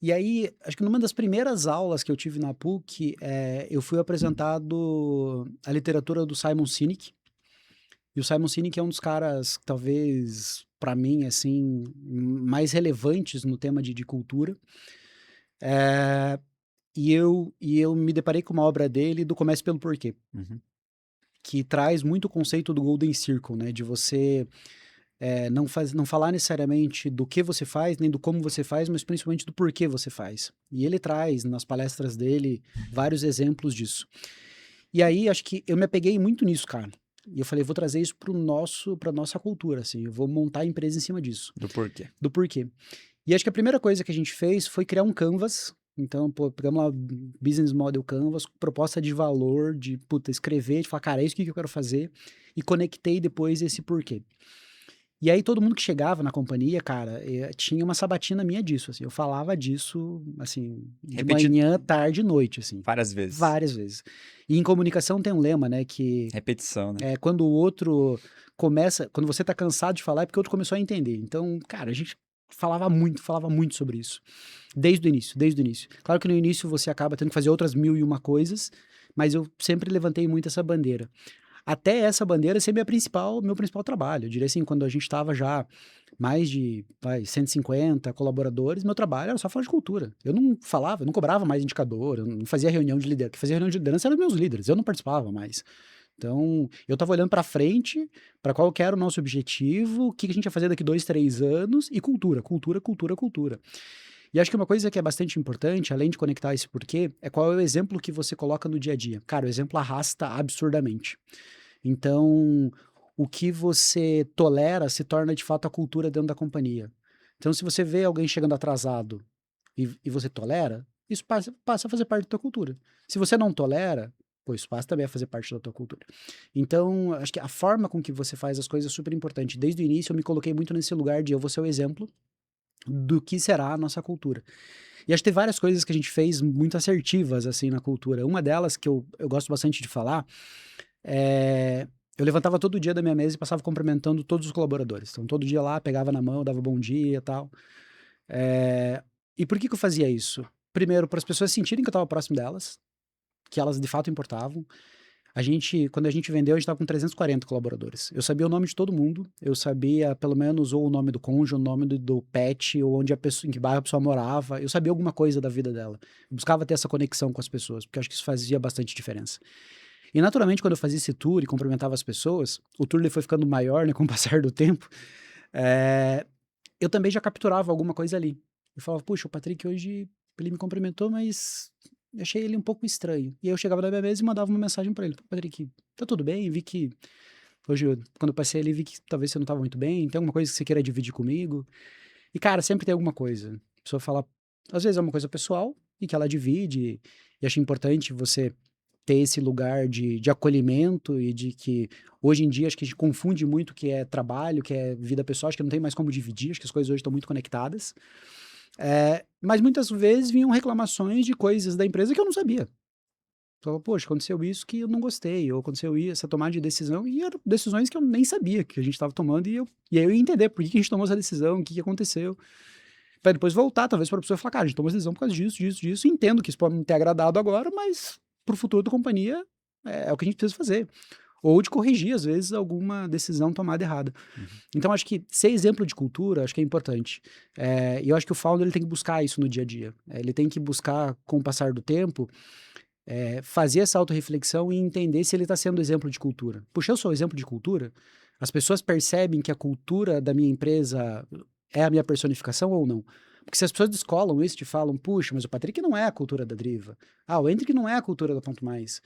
E aí, acho que numa das primeiras aulas que eu tive na PUC, eu fui apresentado a literatura do Simon Sinek. E o Simon Sinek é um dos caras, talvez, para mim, assim, mais relevantes no tema de cultura. É, e eu me deparei com uma obra dele do Comece pelo Porquê, Uhum. que traz muito o conceito do Golden Circle, né? De você não falar necessariamente do que você faz, nem do como você faz, mas principalmente do porquê você faz. E ele traz, nas palestras dele, vários exemplos disso. E aí, acho que eu me apeguei muito nisso, cara. E eu falei, vou trazer isso pra nossa cultura, assim. Eu vou montar a empresa em cima disso. Do porquê. Do porquê. E acho que a primeira coisa que a gente fez foi criar um canvas. Então, pô, pegamos lá Business Model Canvas, proposta de valor, de, escrever, de falar, cara, é isso que eu quero fazer. E conectei depois esse porquê. E aí todo mundo que chegava na companhia, cara, tinha uma sabatina minha disso, assim. Eu falava disso, assim, de manhã, tarde e noite, assim. Várias vezes. Várias vezes. E em comunicação tem um lema, né, que Repetição, né? quando o outro começa, quando você tá cansado de falar, é porque o outro começou a entender. Então, cara, a gente falava muito sobre isso. Desde o início. Claro que no início você acaba tendo que fazer outras 1001 coisas, mas eu sempre levantei muito essa bandeira. Até essa bandeira ser meu principal trabalho. Eu diria assim, quando a gente estava já mais de 150 colaboradores, meu trabalho era só falar de cultura. Eu não cobrava mais indicador, eu não fazia reunião de liderança. Quem fazia reunião de liderança eram meus líderes, eu não participava mais. Então, eu estava olhando para frente, para qual que era o nosso objetivo, o que a gente ia fazer daqui 2, 3 anos, e cultura. E acho que uma coisa que é bastante importante, além de conectar esse porquê, é qual é o exemplo que você coloca no dia a dia. Cara, o exemplo arrasta absurdamente. Então, o que você tolera se torna de fato a cultura dentro da companhia. Então, se você vê alguém chegando atrasado e você tolera, isso passa a fazer parte da tua cultura. Se você não tolera, pô, isso passa também a fazer parte da tua cultura. Então, acho que a forma com que você faz as coisas é super importante. Desde o início, eu me coloquei muito nesse lugar de eu vou ser o exemplo do que será a nossa cultura. E acho que tem várias coisas que a gente fez muito assertivas, assim, na cultura. Uma delas, que eu gosto bastante de falar, eu levantava todo dia da minha mesa e passava cumprimentando todos os colaboradores. Então, todo dia lá, pegava na mão, dava bom dia e tal. E por que eu fazia isso? Primeiro, para as pessoas sentirem que eu estava próximo delas, que elas de fato importavam. Quando a gente vendeu, a gente estava com 340 colaboradores. Eu sabia o nome de todo mundo, eu sabia pelo menos ou o nome do cônjuge, o nome do pet, ou onde em que bairro a pessoa morava. Eu sabia alguma coisa da vida dela. Eu buscava ter essa conexão com as pessoas, porque eu acho que isso fazia bastante diferença. E naturalmente, quando eu fazia esse tour e cumprimentava as pessoas, o tour ele foi ficando maior, né, com o passar do tempo, eu também já capturava alguma coisa ali. Eu falava, puxa, o Patrick hoje, ele me cumprimentou, mas eu achei ele um pouco estranho. E aí eu chegava na minha mesa e mandava uma mensagem para ele, Patrick, tá tudo bem? Vi que hoje, quando eu passei ali, vi que talvez você não tava muito bem, tem alguma coisa que você queira dividir comigo? E, cara, sempre tem alguma coisa. A pessoa fala, às vezes é uma coisa pessoal e que ela divide, e acho importante você ter esse lugar de acolhimento e de que hoje em dia acho que a gente confunde muito o que é trabalho, que é vida pessoal, acho que não tem mais como dividir, acho que as coisas hoje estão muito conectadas. Mas muitas vezes vinham reclamações de coisas da empresa que eu não sabia. Falava, poxa, aconteceu isso que eu não gostei, ou aconteceu essa tomada de decisão, e eram decisões que eu nem sabia que a gente estava tomando, e aí eu ia entender por que a gente tomou essa decisão, o que aconteceu. Para depois voltar, talvez, para a pessoa falar, cara, a gente tomou essa decisão por causa disso, e entendo que isso pode não ter agradado agora, mas para o futuro da companhia é o que a gente precisa fazer. Ou de corrigir, às vezes, alguma decisão tomada errada. Uhum. Então, acho que ser exemplo de cultura, acho que é importante. E eu acho que o founder ele tem que buscar isso no dia a dia. Ele tem que buscar, com o passar do tempo, fazer essa autorreflexão e entender se ele está sendo exemplo de cultura. Puxa, eu sou exemplo de cultura? As pessoas percebem que a cultura da minha empresa é a minha personificação ou não? Porque se as pessoas descolam isso, te falam, puxa, mas o Patrick não é a cultura da Driva. Ah, o Hendrick não é a cultura da Ponto Mais.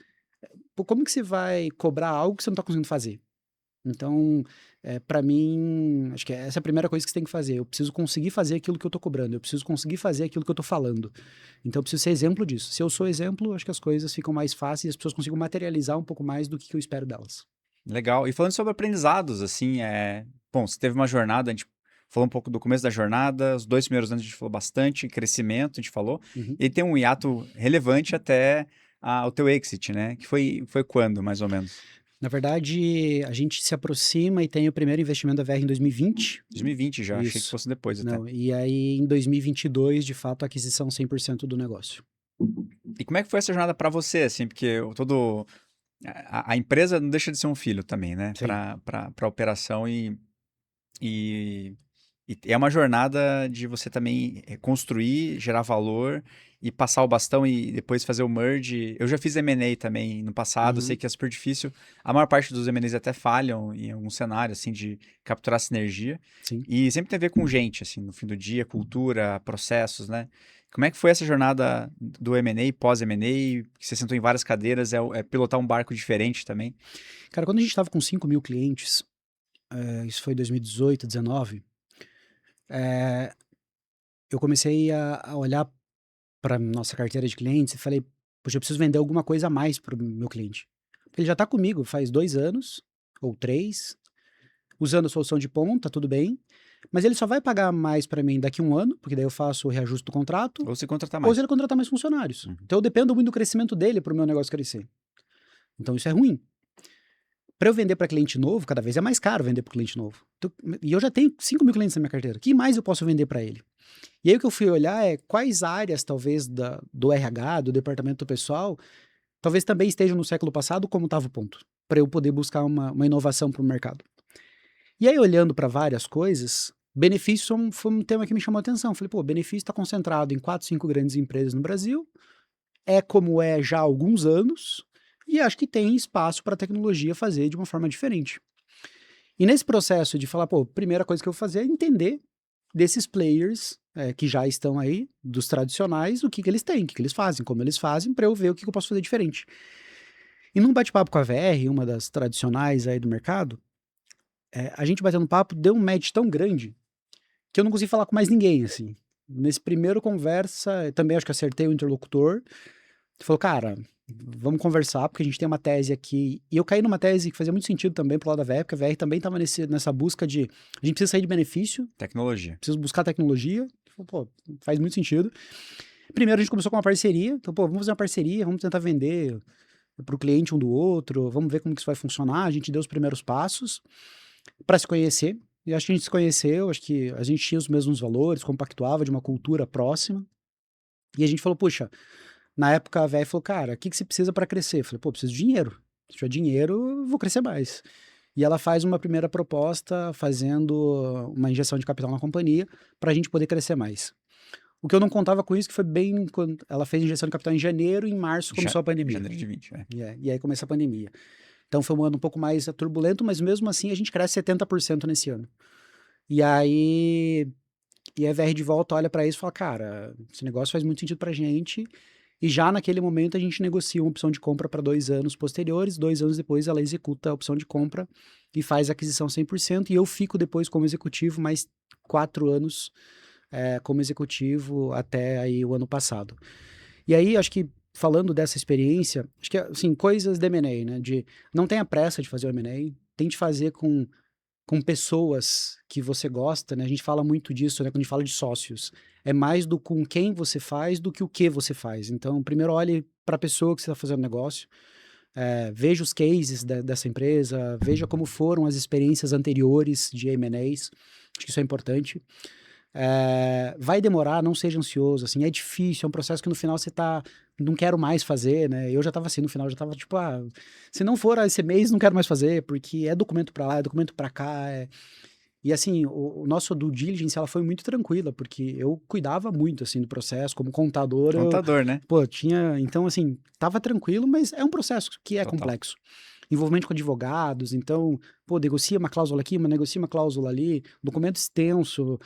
Pô, como que você vai cobrar algo que você não está conseguindo fazer? Então, para mim, acho que essa é a primeira coisa que você tem que fazer. Eu preciso conseguir fazer aquilo que eu tô cobrando. Eu preciso conseguir fazer aquilo que eu tô falando. Então, eu preciso ser exemplo disso. Se eu sou exemplo, acho que as coisas ficam mais fáceis e as pessoas conseguem materializar um pouco mais do que eu espero delas. Legal. E falando sobre aprendizados, assim, bom, você teve uma jornada, a gente falou um pouco do começo da jornada, os 2 primeiros anos a gente falou bastante, crescimento, a gente falou, Uhum. e tem um hiato relevante até o teu exit, né? Que foi quando, mais ou menos? Na verdade, a gente se aproxima e tem o primeiro investimento da VR em 2020. 2020 já, achei que Isso. fosse depois até. Não, e aí em 2022, de fato, a aquisição 100% do negócio. E como é que foi essa jornada para você, assim, porque a empresa não deixa de ser um filho também, né? Sim. Para operação e, e é uma jornada de você também construir, gerar valor e passar o bastão e depois fazer o merge. Eu já fiz M&A também no passado, sei Uhum. que é super difícil. A maior parte dos M&As até falham em algum cenário, assim, de capturar sinergia. Sim. E sempre tem a ver com gente, assim, no fim do dia, cultura, processos, né? Como é que foi essa jornada do M&A, pós-M&A? Você sentou em várias cadeiras, é pilotar um barco diferente também? Cara, quando a gente estava com 5.000 clientes, isso foi 2018, 2019, eu comecei a olhar para nossa carteira de clientes e falei, poxa, eu preciso vender alguma coisa a mais para o meu cliente. Porque ele já está comigo faz 2 anos, ou 3, usando a solução de ponta, tudo bem, mas ele só vai pagar mais para mim daqui a 1 ano, porque daí eu faço o reajuste do contrato, Ou se contratar ou se mais? ele contratar mais funcionários. Uhum. Então eu dependo muito do crescimento dele para o meu negócio crescer. Então isso é ruim. Para eu vender para cliente novo, cada vez é mais caro vender para cliente novo. Então, e eu já tenho 5.000 clientes na minha carteira. O que mais eu posso vender para ele? E aí o que eu fui olhar é quais áreas, talvez, do RH, do departamento pessoal, talvez também estejam no século passado, como estava o ponto, para eu poder buscar uma inovação para o mercado. E aí, olhando para várias coisas, benefício foi um tema que me chamou a atenção. Falei, pô, benefício está concentrado em 4, 5 grandes empresas no Brasil, é como é já há alguns anos, e acho que tem espaço para a tecnologia fazer de uma forma diferente. E nesse processo de falar, pô, primeira coisa que eu vou fazer é entender desses players que já estão aí, dos tradicionais, o que, que eles têm, o que, que eles fazem, como eles fazem, para eu ver o que, que eu posso fazer diferente. E num bate-papo com a VR, uma das tradicionais aí do mercado, a gente batendo papo deu um match tão grande que eu não consegui falar com mais ninguém, assim. Nesse primeiro conversa, também acho que acertei o interlocutor, falou, cara, vamos conversar, porque a gente tem uma tese aqui. E eu caí numa tese que fazia muito sentido também pro lado da VR, porque a VR também estava nessa busca de. A gente precisa sair de benefício, Tecnologia. precisa buscar tecnologia. Pô, faz muito sentido. Primeiro a gente começou com uma parceria. Então, pô, vamos fazer uma parceria, vamos tentar vender para o cliente um do outro, vamos ver como que isso vai funcionar. A gente deu os primeiros passos para se conhecer. E acho que a gente se conheceu, acho que a gente tinha os mesmos valores, compactuava de uma cultura próxima. E a gente falou, puxa, na época a véia falou, cara, o que, que você precisa para crescer? Eu falei, pô, preciso de dinheiro. Se tiver dinheiro, eu vou crescer mais. E ela faz uma primeira proposta fazendo uma injeção de capital na companhia para a gente poder crescer mais. O que eu não contava com isso, que foi bem quando ela fez injeção de capital em janeiro, em março começou a pandemia. Janeiro de 20, E aí começa a pandemia. Então foi um ano um pouco mais turbulento, mas mesmo assim a gente cresce 70% nesse ano. E aí a VR de volta olha para isso e fala, cara, esse negócio faz muito sentido pra gente. E já naquele momento a gente negocia uma opção de compra para 2 anos posteriores. 2 anos depois ela executa a opção de compra e faz a aquisição 100%. E eu fico depois como executivo mais 4 anos como executivo até aí o ano passado. E aí acho que falando dessa experiência, acho que assim, coisas de M&A, né? De não tenha pressa de fazer o M&A, tente fazer com pessoas que você gosta, né? A gente fala muito disso, né? Quando a gente fala de sócios. É mais do com quem você faz do que o que você faz. Então, primeiro olhe para a pessoa que você está fazendo negócio, veja os cases dessa empresa, veja como foram as experiências anteriores de M&As. Acho que isso é importante. Vai demorar, não seja ansioso, assim, é difícil, é um processo que no final você tá, não quero mais fazer, né? Eu já tava assim, no final já tava tipo, se não for esse mês, não quero mais fazer, porque é documento para lá, é documento para cá, E assim, o nosso due diligence, ela foi muito tranquila, porque eu cuidava muito, assim, do processo, como contador, Contador, né? pô, tinha, então assim, tava tranquilo, mas é um processo que é Total. complexo. Envolvimento com advogados, então, pô, negocia uma cláusula aqui, negocia uma cláusula ali, documento extenso.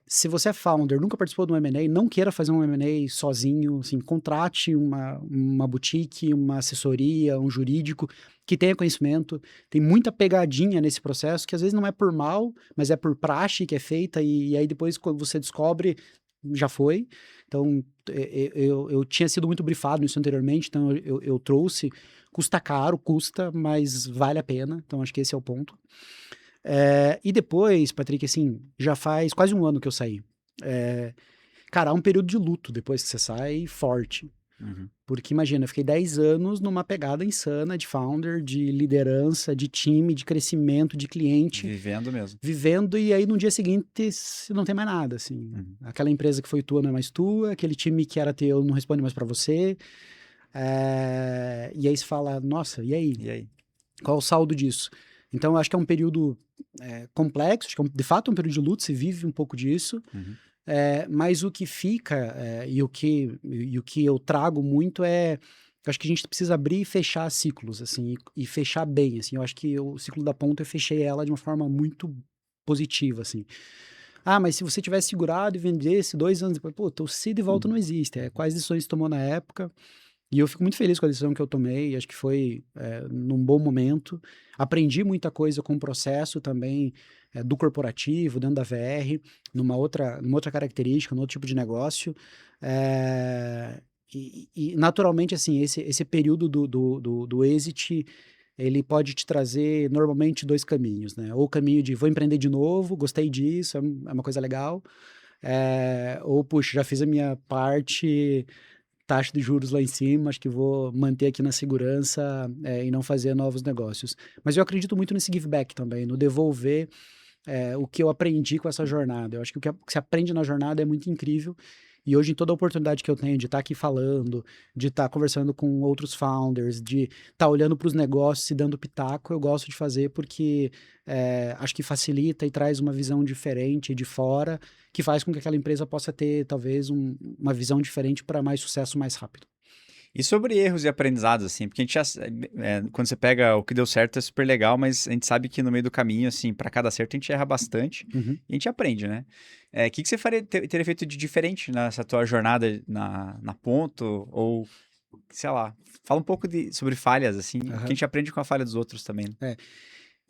Se você é founder, nunca participou de um M&A, não queira fazer um M&A sozinho, assim, contrate uma boutique, uma assessoria, um jurídico que tenha conhecimento. Tem muita pegadinha nesse processo, que às vezes não é por mal, mas é por praxe que é feita, e aí depois, quando você descobre, já foi. Então, eu tinha sido muito brifado nisso anteriormente, então eu trouxe. Custa caro, custa, mas vale a pena. Então, acho que esse é o ponto. E depois, Patrick, assim, já faz quase um ano que eu saí. Cara, há um período de luto depois que você sai, forte. Uhum. Porque imagina, eu fiquei 10 anos numa pegada insana de founder, de liderança, de time, de crescimento, de cliente, Vivendo mesmo. vivendo, e aí no dia seguinte você não tem mais nada, assim. Uhum. Aquela empresa que foi tua não é mais tua, aquele time que era teu não responde mais pra você. E aí você fala, nossa, e aí? E aí? Qual é o saldo disso? Então, eu acho que é um período complexo, acho que de fato é um período de luto, se vive um pouco disso. Uhum. Mas o que fica e o que eu trago muito eu acho que a gente precisa abrir e fechar ciclos, assim, e fechar bem, assim. Eu acho que o ciclo da ponta eu fechei ela de uma forma muito positiva, assim. Ah, mas se você tivesse segurado e vendesse 2 anos depois, pô, teu cedo e volta não existe. Quais decisões você tomou na época? E eu fico muito feliz com a decisão que eu tomei, acho que foi num bom momento. Aprendi muita coisa com o processo também do corporativo, dentro da VR, numa outra característica, num outro tipo de negócio. Naturalmente, assim, esse período do exit, ele pode te trazer normalmente dois caminhos, né? Ou o caminho de vou empreender de novo, gostei disso, é uma coisa legal. Ou, puxa, já fiz a minha parte, taxa de juros lá em cima, acho que vou manter aqui na segurança e não fazer novos negócios. Mas eu acredito muito nesse give back também, no devolver o que eu aprendi com essa jornada. Eu acho que o que se aprende na jornada é muito incrível. E hoje, em toda a oportunidade que eu tenho de estar aqui falando, de estar conversando com outros founders, de estar olhando para os negócios e dando pitaco, eu gosto de fazer porque acho que facilita e traz uma visão diferente de fora, que faz com que aquela empresa possa ter, talvez, uma visão diferente para mais sucesso mais rápido. E sobre erros e aprendizados, assim, porque a gente já, quando você pega o que deu certo é super legal, mas a gente sabe que no meio do caminho, assim, para cada acerto a gente erra bastante Uhum. e a gente aprende, né? O que você teria feito de diferente nessa tua jornada na Ponto? Ou, sei lá, fala um pouco sobre falhas, assim, o que a Aham. gente aprende com a falha dos outros também, né?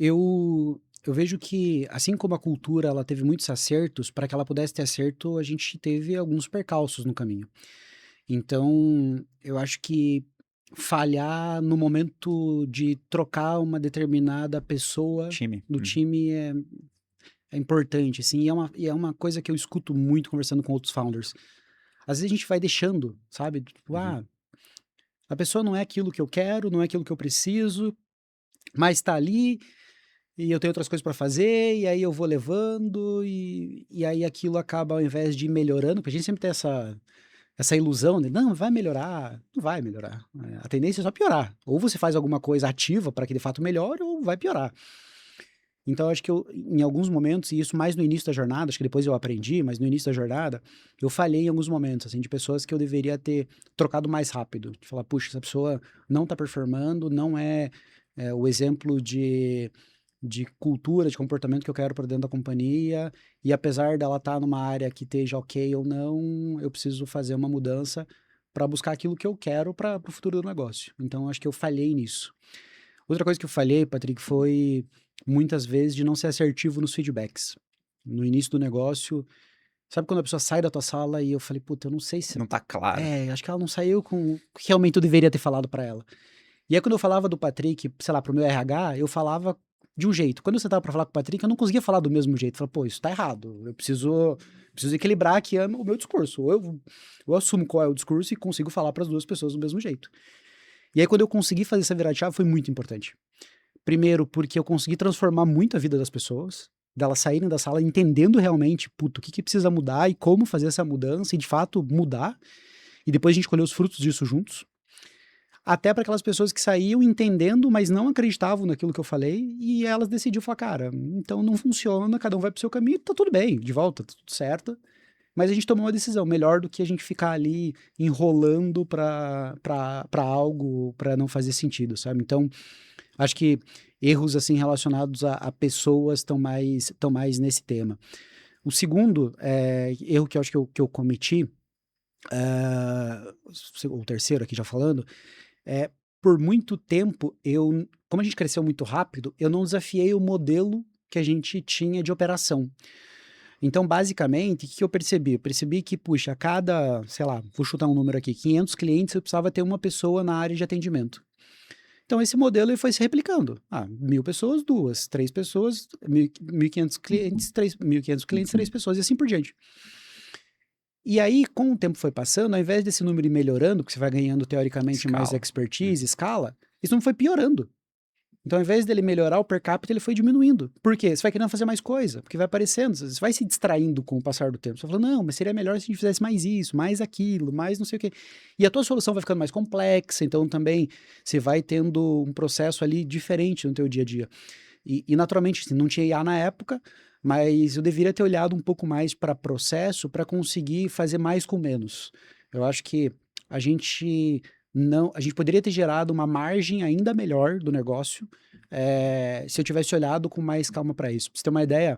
Eu vejo que, assim como a cultura ela teve muitos acertos, para que ela pudesse ter acerto, a gente teve alguns percalços no caminho. Então, eu acho que falhar no momento de trocar uma determinada pessoa Time. do Uhum. time é importante, assim, e é uma coisa que eu escuto muito conversando com outros founders. Às vezes a gente vai deixando, sabe? Tipo, Uhum. a pessoa não é aquilo que eu quero, não é aquilo que eu preciso, mas tá ali e eu tenho outras coisas para fazer, e aí eu vou levando, e aí aquilo acaba, ao invés de ir melhorando, porque a gente sempre tem essa ilusão de, não, vai melhorar, não vai melhorar. A tendência é só piorar. Ou você faz alguma coisa ativa para que de fato melhore, ou vai piorar. Então, acho que em alguns momentos, e isso mais no início da jornada, acho que depois eu aprendi, mas no início da jornada, eu falhei em alguns momentos, assim, de pessoas que eu deveria ter trocado mais rápido. De falar, puxa, essa pessoa não está performando, não é o exemplo de cultura, de comportamento que eu quero para dentro da companhia, e apesar dela estar numa área que esteja ok ou não, eu preciso fazer uma mudança para buscar aquilo que eu quero para o futuro do negócio. Então, acho que eu falhei nisso. Outra coisa que eu falhei, Patrick, foi muitas vezes de não ser assertivo nos feedbacks. No início do negócio, sabe quando a pessoa sai da tua sala e eu falei, puta, eu não sei se. Não tá claro. Acho que ela não saiu com o que realmente eu deveria ter falado para ela. E aí, quando eu falava do Patrick, sei lá, pro meu RH, eu falava de um jeito. Quando eu sentava pra falar com o Patrick, eu não conseguia falar do mesmo jeito. Eu falava, pô, isso tá errado. Eu preciso equilibrar aqui o meu discurso. Ou eu assumo qual é o discurso e consigo falar para as duas pessoas do mesmo jeito. E aí, quando eu consegui fazer essa virada de chave, foi muito importante. Primeiro, porque eu consegui transformar muito a vida das pessoas, delas saírem da sala entendendo realmente, puto, o que precisa mudar e como fazer essa mudança e, de fato, mudar. E depois a gente colheu os frutos disso juntos. até para aquelas pessoas que saíam entendendo, mas não acreditavam naquilo que eu falei, e elas decidiram falar, cara, então não funciona, cada um vai pro seu caminho, tá tudo bem, de volta, tá tudo certo. Mas a gente tomou uma decisão, melhor do que a gente ficar ali enrolando para algo para não fazer sentido, sabe? Então, acho que erros assim relacionados a pessoas estão mais nesse tema. O segundo erro que eu acho que eu cometi, o terceiro aqui já falando, por muito tempo, como a gente cresceu muito rápido, eu não desafiei o modelo que a gente tinha de operação. Então, basicamente, o que eu percebi? Eu percebi que, puxa, a cada, sei lá, vou chutar um número aqui, 500 clientes, eu precisava ter uma pessoa na área de atendimento. Então, esse modelo ele foi se replicando. 1.000 pessoas, 2, 3 pessoas, 1.500 clientes, 1.500 clientes, 3 pessoas, e assim por diante. E aí, com o tempo foi passando, ao invés desse número ir melhorando, porque você vai ganhando, teoricamente, mais expertise, escala, isso não foi piorando. Então, ao invés dele melhorar o per capita, ele foi diminuindo. Por quê? Você vai querendo fazer mais coisa, porque vai aparecendo, você vai se distraindo com o passar do tempo. Você vai falando, não, mas seria melhor se a gente fizesse mais isso, mais aquilo, mais não sei o quê. E a tua solução vai ficando mais complexa, então também você vai tendo um processo ali diferente no teu dia a dia. E naturalmente, assim, não tinha IA na época, mas eu deveria ter olhado um pouco mais para processo para conseguir fazer mais com menos. Eu acho que a gente poderia ter gerado uma margem ainda melhor do negócio se eu tivesse olhado com mais calma para isso. Pra você ter uma ideia,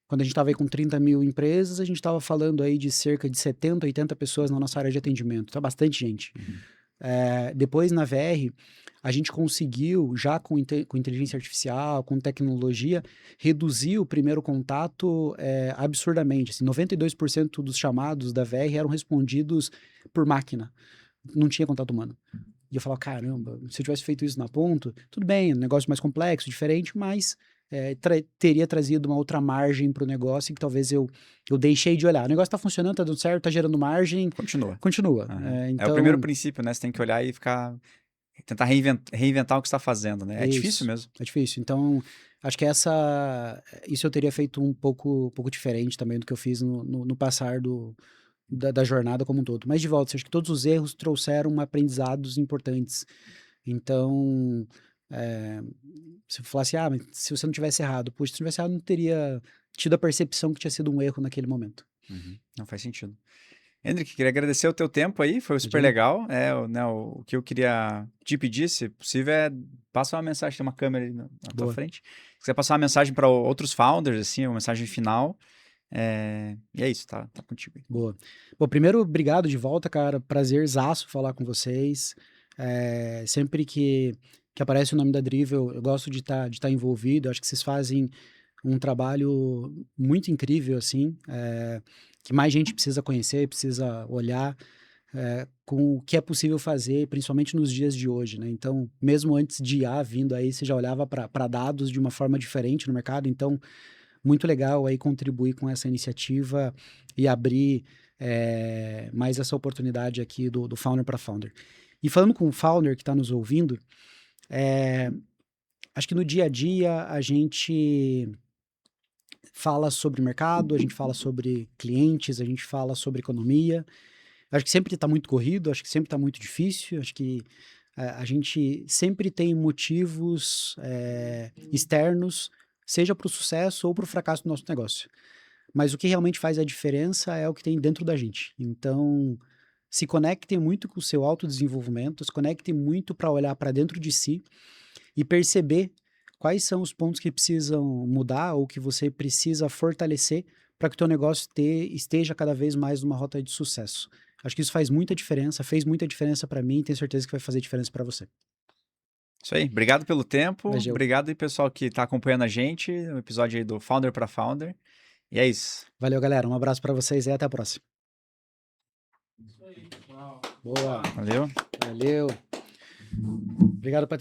quando a gente estava aí com 30 mil empresas, a gente estava falando aí de cerca de 70, 80 pessoas na nossa área de atendimento. Então, bastante gente. Depois, na VR, a gente conseguiu, já com inteligência artificial, com tecnologia, reduzir o primeiro contato absurdamente. Assim, 92% dos chamados da VR eram respondidos por máquina. Não tinha contato humano. E eu falava, caramba, se eu tivesse feito isso na ponta, tudo bem, um negócio mais complexo, diferente, mas teria trazido uma outra margem para o negócio que talvez eu deixei de olhar. O negócio está funcionando, está dando certo, está gerando margem. Continua. É o primeiro princípio, né? Você tem que olhar e tentar reinventar o que você está fazendo, né? É difícil mesmo. É difícil. Então, acho que isso eu teria feito um pouco diferente também do que eu fiz no passar da jornada como um todo. Mas de volta, acho que todos os erros trouxeram aprendizados importantes. Então, se eu falasse, mas se você não tivesse errado, puxa, se não tivesse errado, não teria tido a percepção que tinha sido um erro naquele momento. Não faz sentido. Hendrik, queria agradecer o teu tempo aí, foi super legal. O que eu queria te pedir, se possível, passa uma mensagem, tem uma câmera aí na tua frente. Se quiser passar uma mensagem para outros founders, assim, uma mensagem final. E é isso, tá contigo aí. Boa. Bom, primeiro, obrigado de volta, cara. Prazerzaço falar com vocês. Sempre que aparece o nome da Drivel, eu gosto de estar envolvido. Acho que vocês fazem um trabalho muito incrível, assim, que mais gente precisa conhecer, precisa olhar com o que é possível fazer, principalmente nos dias de hoje, né? Então, mesmo antes de IA vindo aí, você já olhava para dados de uma forma diferente no mercado. Então, muito legal aí contribuir com essa iniciativa e abrir mais essa oportunidade aqui do Founder para Founder. E falando com o Founder que está nos ouvindo, acho que no dia a dia a gente fala sobre mercado, a gente fala sobre clientes, a gente fala sobre economia. Acho que sempre está muito corrido, acho que sempre está muito difícil, acho que a gente sempre tem motivos externos, seja para o sucesso ou para o fracasso do nosso negócio. Mas o que realmente faz a diferença é o que tem dentro da gente. Então, se conectem muito com o seu autodesenvolvimento, se conectem muito para olhar para dentro de si e perceber quais são os pontos que precisam mudar ou que você precisa fortalecer para que o teu negócio esteja cada vez mais numa rota de sucesso. Acho que isso faz muita diferença, fez muita diferença para mim e tenho certeza que vai fazer diferença para você. Isso aí, obrigado pelo tempo, Valeu. Obrigado aí pessoal que está acompanhando a gente, no episódio aí do Founder para Founder. E é isso. Valeu, galera. Um abraço para vocês e até a próxima. Isso aí, pessoal. Boa. Valeu. Valeu. Obrigado,